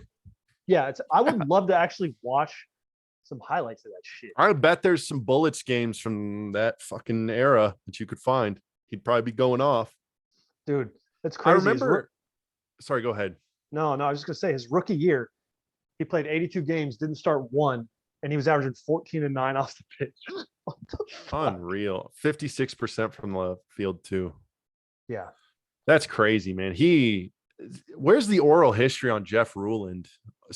Speaker 2: Yeah, I would love to actually watch some highlights of that shit.
Speaker 1: I bet there's some Bullets games from that fucking era that you could find. He'd probably be going off.
Speaker 2: Dude, that's crazy.
Speaker 1: I remember. Sorry, go ahead.
Speaker 2: No, I was just gonna say his rookie year, he played 82 games, didn't start one, and he was averaging 14 and 9 off the pitch. What the fuck?
Speaker 1: Unreal. 56% from the field too.
Speaker 2: Yeah,
Speaker 1: that's crazy, man. Where's the oral history on Jeff Ruland?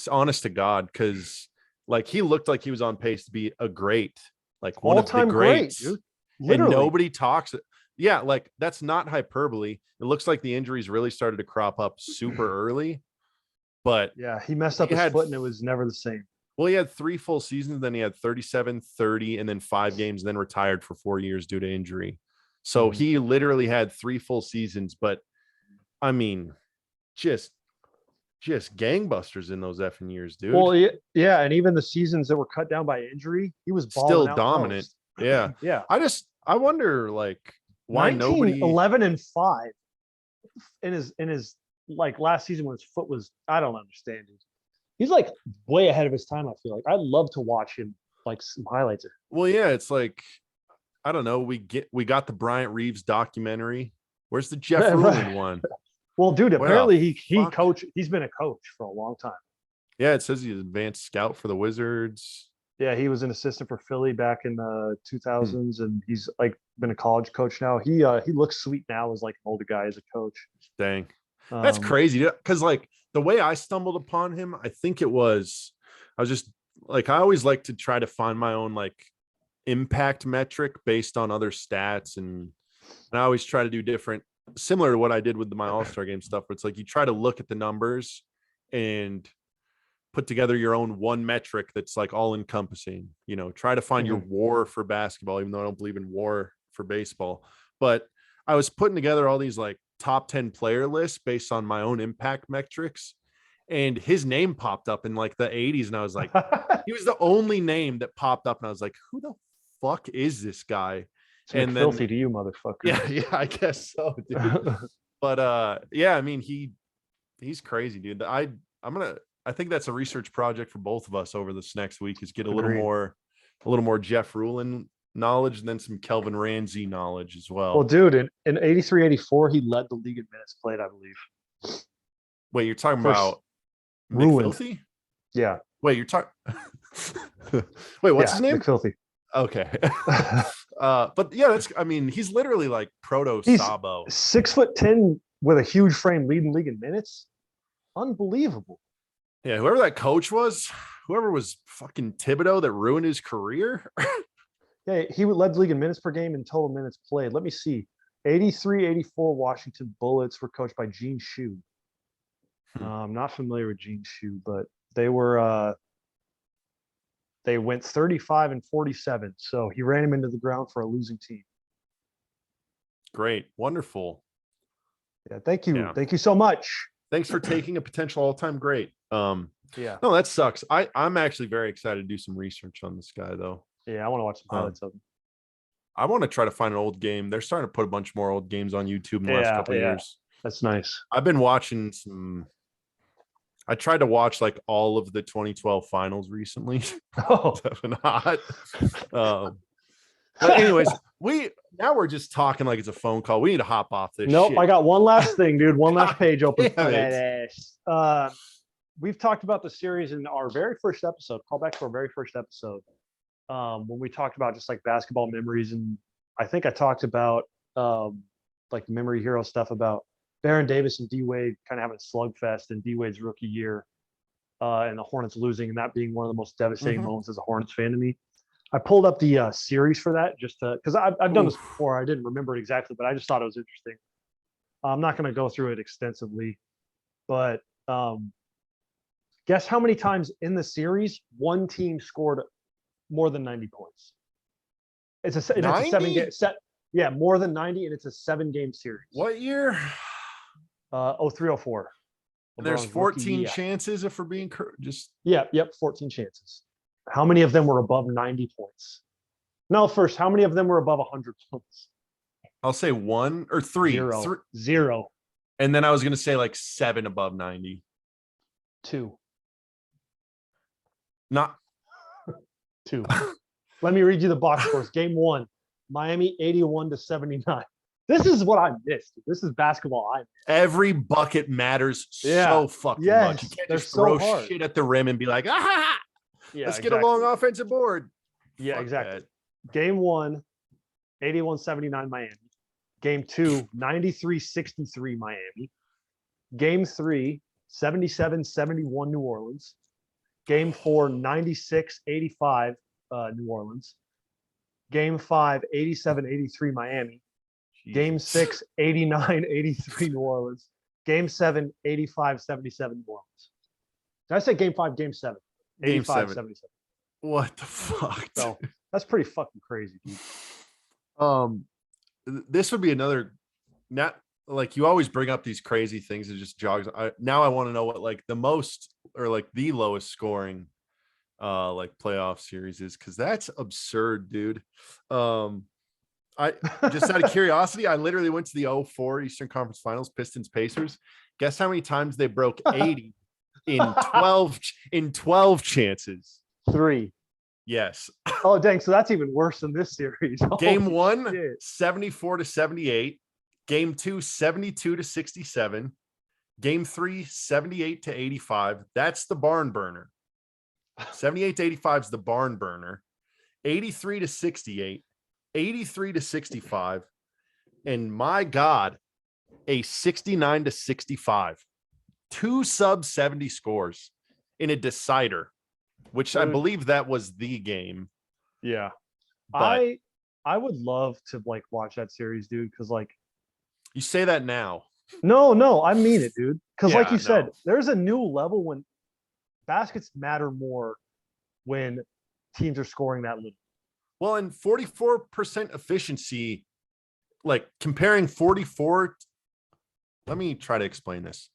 Speaker 1: Honest to God, because like he looked like he was on pace to be a great, like one of the greats. Great, dude. Literally. And nobody talks. Yeah, like that's not hyperbole. It looks like the injuries really started to crop up super early. But
Speaker 2: yeah, he messed up his foot and it was never the same.
Speaker 1: Well, he had 3 full seasons, then he had 37, 30, and then 5 games, then retired for 4 years due to injury. So he literally had 3 full seasons, but I mean, just gangbusters in those effing years, dude.
Speaker 2: Well, yeah, and even the seasons that were cut down by injury, he was
Speaker 1: still dominant. Yeah.
Speaker 2: Yeah.
Speaker 1: I wonder like why
Speaker 2: 11 and 5 in his like last season when his foot was, I don't understand it. He's like way ahead of his time, I feel like. I'd love to watch him like some highlights.
Speaker 1: Well, yeah, it's like I don't know. We got the Bryant Reeves documentary. Where's the Jeff Ruland one?
Speaker 2: Well, dude, apparently he's been a coach for a long time.
Speaker 1: Yeah, it says he's an advanced scout for the Wizards.
Speaker 2: Yeah, he was an assistant for Philly back in the 2000s, and he's like been a college coach now. He looks sweet now as like an older guy as a coach.
Speaker 1: Dang, that's crazy. Because like the way I stumbled upon him, I think I was just like I always like to try to find my own like impact metric based on other stats, and I always try to do different, similar to what I did with my All-Star game stuff. Where it's like you try to look at the numbers and put together your own one metric that's like all encompassing, you know, try to find your war for basketball, even though I don't believe in war for baseball. But I was putting together all these like top 10 player lists based on my own impact metrics. and his name popped up in like the 80s, and I was like, he was the only name that popped up, and I was like, who the fuck is this guy?
Speaker 2: It's
Speaker 1: And
Speaker 2: McFilthy
Speaker 1: then
Speaker 2: to you, motherfucker.
Speaker 1: yeah, I guess so, dude. But yeah, I mean, he's crazy, dude. I think that's a research project for both of us over this next week, is get a little more Jeff Rulin knowledge, and then some Kelvin Ramsey knowledge as well.
Speaker 2: Well, dude, in 83, 84, he led the league in minutes played, I believe.
Speaker 1: Wait, you're talking
Speaker 2: First,
Speaker 1: about
Speaker 2: ruined.
Speaker 1: McFilthy?
Speaker 2: Yeah.
Speaker 1: Wait, you're talking. Wait, what's his name?
Speaker 2: McFilthy.
Speaker 1: Okay. But yeah, I mean, he's literally like proto Sabo.
Speaker 2: 6'10" with a huge frame, leading league in minutes. Unbelievable.
Speaker 1: Yeah, whoever that coach was, whoever was fucking Thibodeau that ruined his career.
Speaker 2: Yeah, he led the league in minutes per game and total minutes played. Let me see. 83, 84 Washington Bullets were coached by Gene Shue. I'm not familiar with Gene Shue, but they went 35 and 47. So he ran him into the ground for a losing team.
Speaker 1: Great. Wonderful.
Speaker 2: Yeah, thank you.
Speaker 1: Yeah.
Speaker 2: Thank you so much.
Speaker 1: Thanks for taking a potential all-time great.
Speaker 2: Yeah.
Speaker 1: No, that sucks. I'm actually very excited to do some research on this guy, though.
Speaker 2: Yeah, I want to watch some highlights of him.
Speaker 1: I want to try to find an old game. They're starting to put a bunch more old games on YouTube in the last couple of years.
Speaker 2: That's nice.
Speaker 1: I've been watching some. I tried to watch like all of the 2012 finals recently.
Speaker 2: Oh,
Speaker 1: not. But anyways, we're just talking like it's a phone call. We need to hop off this.
Speaker 2: Nope,
Speaker 1: shit.
Speaker 2: I got one last thing, dude. One last page open. We've talked about the series in our very first episode. Call back to our very first episode. When we talked about just like basketball memories, and I think I talked about like memory hero stuff about Baron Davis and D Wade kind of having a slugfest in D Wade's rookie year, and the Hornets losing, and that being one of the most devastating moments as a Hornets fan to me. I pulled up the series for that just to, because I've done this before. I didn't remember it exactly, but I just thought it was interesting. I'm not going to go through it extensively, but guess how many times in the series one team scored more than 90 points? It's a 7-game set. Yeah, more than 90, and it's a 7-game series.
Speaker 1: What year?
Speaker 2: 03-04.
Speaker 1: There's 14 chances if we're being just.
Speaker 2: Yep, 14 chances. How many of them were above 90 points? No, first, how many of them were above 100 points?
Speaker 1: I'll say 1 or 3.
Speaker 2: Zero.
Speaker 1: And then I was going to say like 7 above 90.
Speaker 2: 2.
Speaker 1: Not
Speaker 2: 2. Let me read you the box scores. Game 1, Miami 81-79. This is what I missed. This is basketball I missed.
Speaker 1: Every bucket matters so fucking much. You can't just throw shit at the rim and be like, let's get a long offensive board.
Speaker 2: Yeah,
Speaker 1: Fuck
Speaker 2: exactly.
Speaker 1: that.
Speaker 2: Game 1, 81-79 Miami. Game 2, 93-63 Miami. Game 3, 77-71 New Orleans. Game 4, 96-85 New Orleans. Game 5, 87-83 Miami. Jesus. Game 6, 89-83 New Orleans. Game 7, 85-77 New Orleans. Did I say Game 5, Game 7? 85-77.
Speaker 1: What the fuck?
Speaker 2: So that's pretty fucking crazy, dude.
Speaker 1: This would be another, not like you always bring up these crazy things that just jogs. Now I want to know what like the most or like the lowest scoring like playoff series is, because that's absurd, dude. I just out of curiosity, I literally went to the 04 Eastern Conference Finals, Pistons Pacers. Guess how many times they broke 80 in 12 chances?
Speaker 2: 3.
Speaker 1: Yes.
Speaker 2: Oh, dang. So that's even worse than this series.
Speaker 1: Game 1, 74-78. Game 2, 72-67. Game 3, 78-85. That's the barn burner. 78-85 is the barn burner. 83-68. 83-65. And my God, a 69-65. 2 sub-70 scores in a decider, which I believe that was the game.
Speaker 2: Yeah.
Speaker 1: But
Speaker 2: I would love to like watch that series, dude, because like
Speaker 1: you say that now.
Speaker 2: No, I mean it, dude. Because like you said,
Speaker 1: no.
Speaker 2: there's a new level when baskets matter more when teams are scoring that little.
Speaker 1: Well, and 44% efficiency, like comparing 44. Let me try to explain this.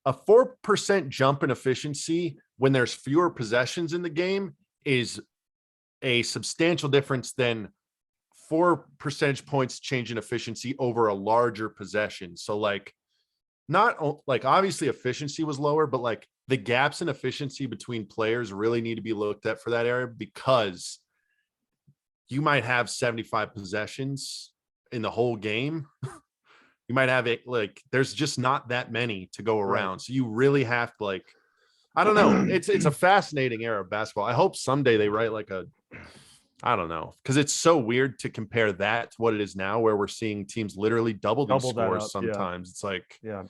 Speaker 1: a 4% jump in efficiency when there's fewer possessions in the game is a substantial difference than 4 percentage points change in efficiency over a larger possession. So like, not like obviously efficiency was lower, but like the gaps in efficiency between players really need to be looked at for that area, because you might have 75 possessions in the whole game. You might have it like there's just not that many to go around. Right. So you really have to like, I don't know. It's a fascinating era of basketball. I hope someday they write like I don't know, because it's so weird to compare that to what it is now, where we're seeing teams literally double these scores sometimes. Yeah. It's like,
Speaker 2: yeah,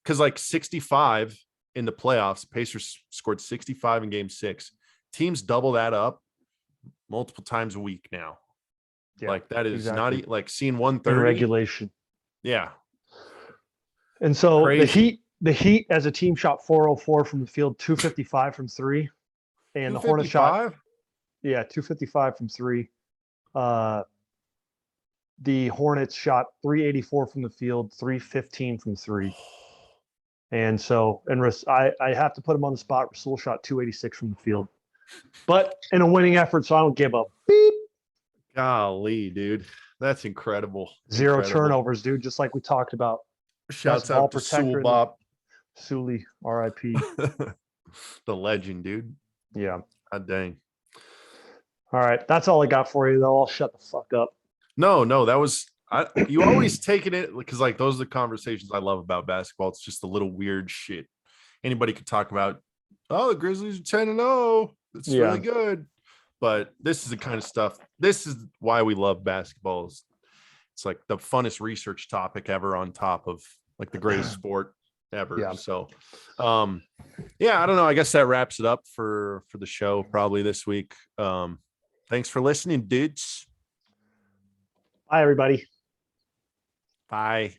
Speaker 1: because like 65 in the playoffs, Pacers scored 65 in game 6. Teams double that up multiple times a week now. Yeah, like that is exactly. Not like seeing 130
Speaker 2: in regulation.
Speaker 1: Yeah.
Speaker 2: And so crazy. the Heat as a team shot 404 from the field, 255 from 3. And the Hornets shot 255 from 3. The Hornets shot 384 from the field, 315 from 3. And so, I have to put him on the spot. Rasul shot 286 from the field, but in a winning effort, so I don't give a beep.
Speaker 1: Golly, dude, that's incredible.
Speaker 2: Zero turnovers, dude, just like we talked about.
Speaker 1: Shouts out to Sul Bop.
Speaker 2: Sully, R.I.P.
Speaker 1: The legend, dude.
Speaker 2: Yeah.
Speaker 1: God dang.
Speaker 2: All right, that's all I got for you, though. I'll shut the fuck up.
Speaker 1: No, that was you always taking it because like those are the conversations I love about basketball. It's just a little weird shit. Anybody could talk about, oh, the Grizzlies are 10-0. It's really good. But this is the kind of stuff. This is why we love basketball. It's like the funnest research topic ever, on top of like the greatest sport ever. Yeah. So I don't know. I guess that wraps it up for the show probably this week. Thanks for listening, dudes.
Speaker 2: Bye, everybody.
Speaker 1: Bye.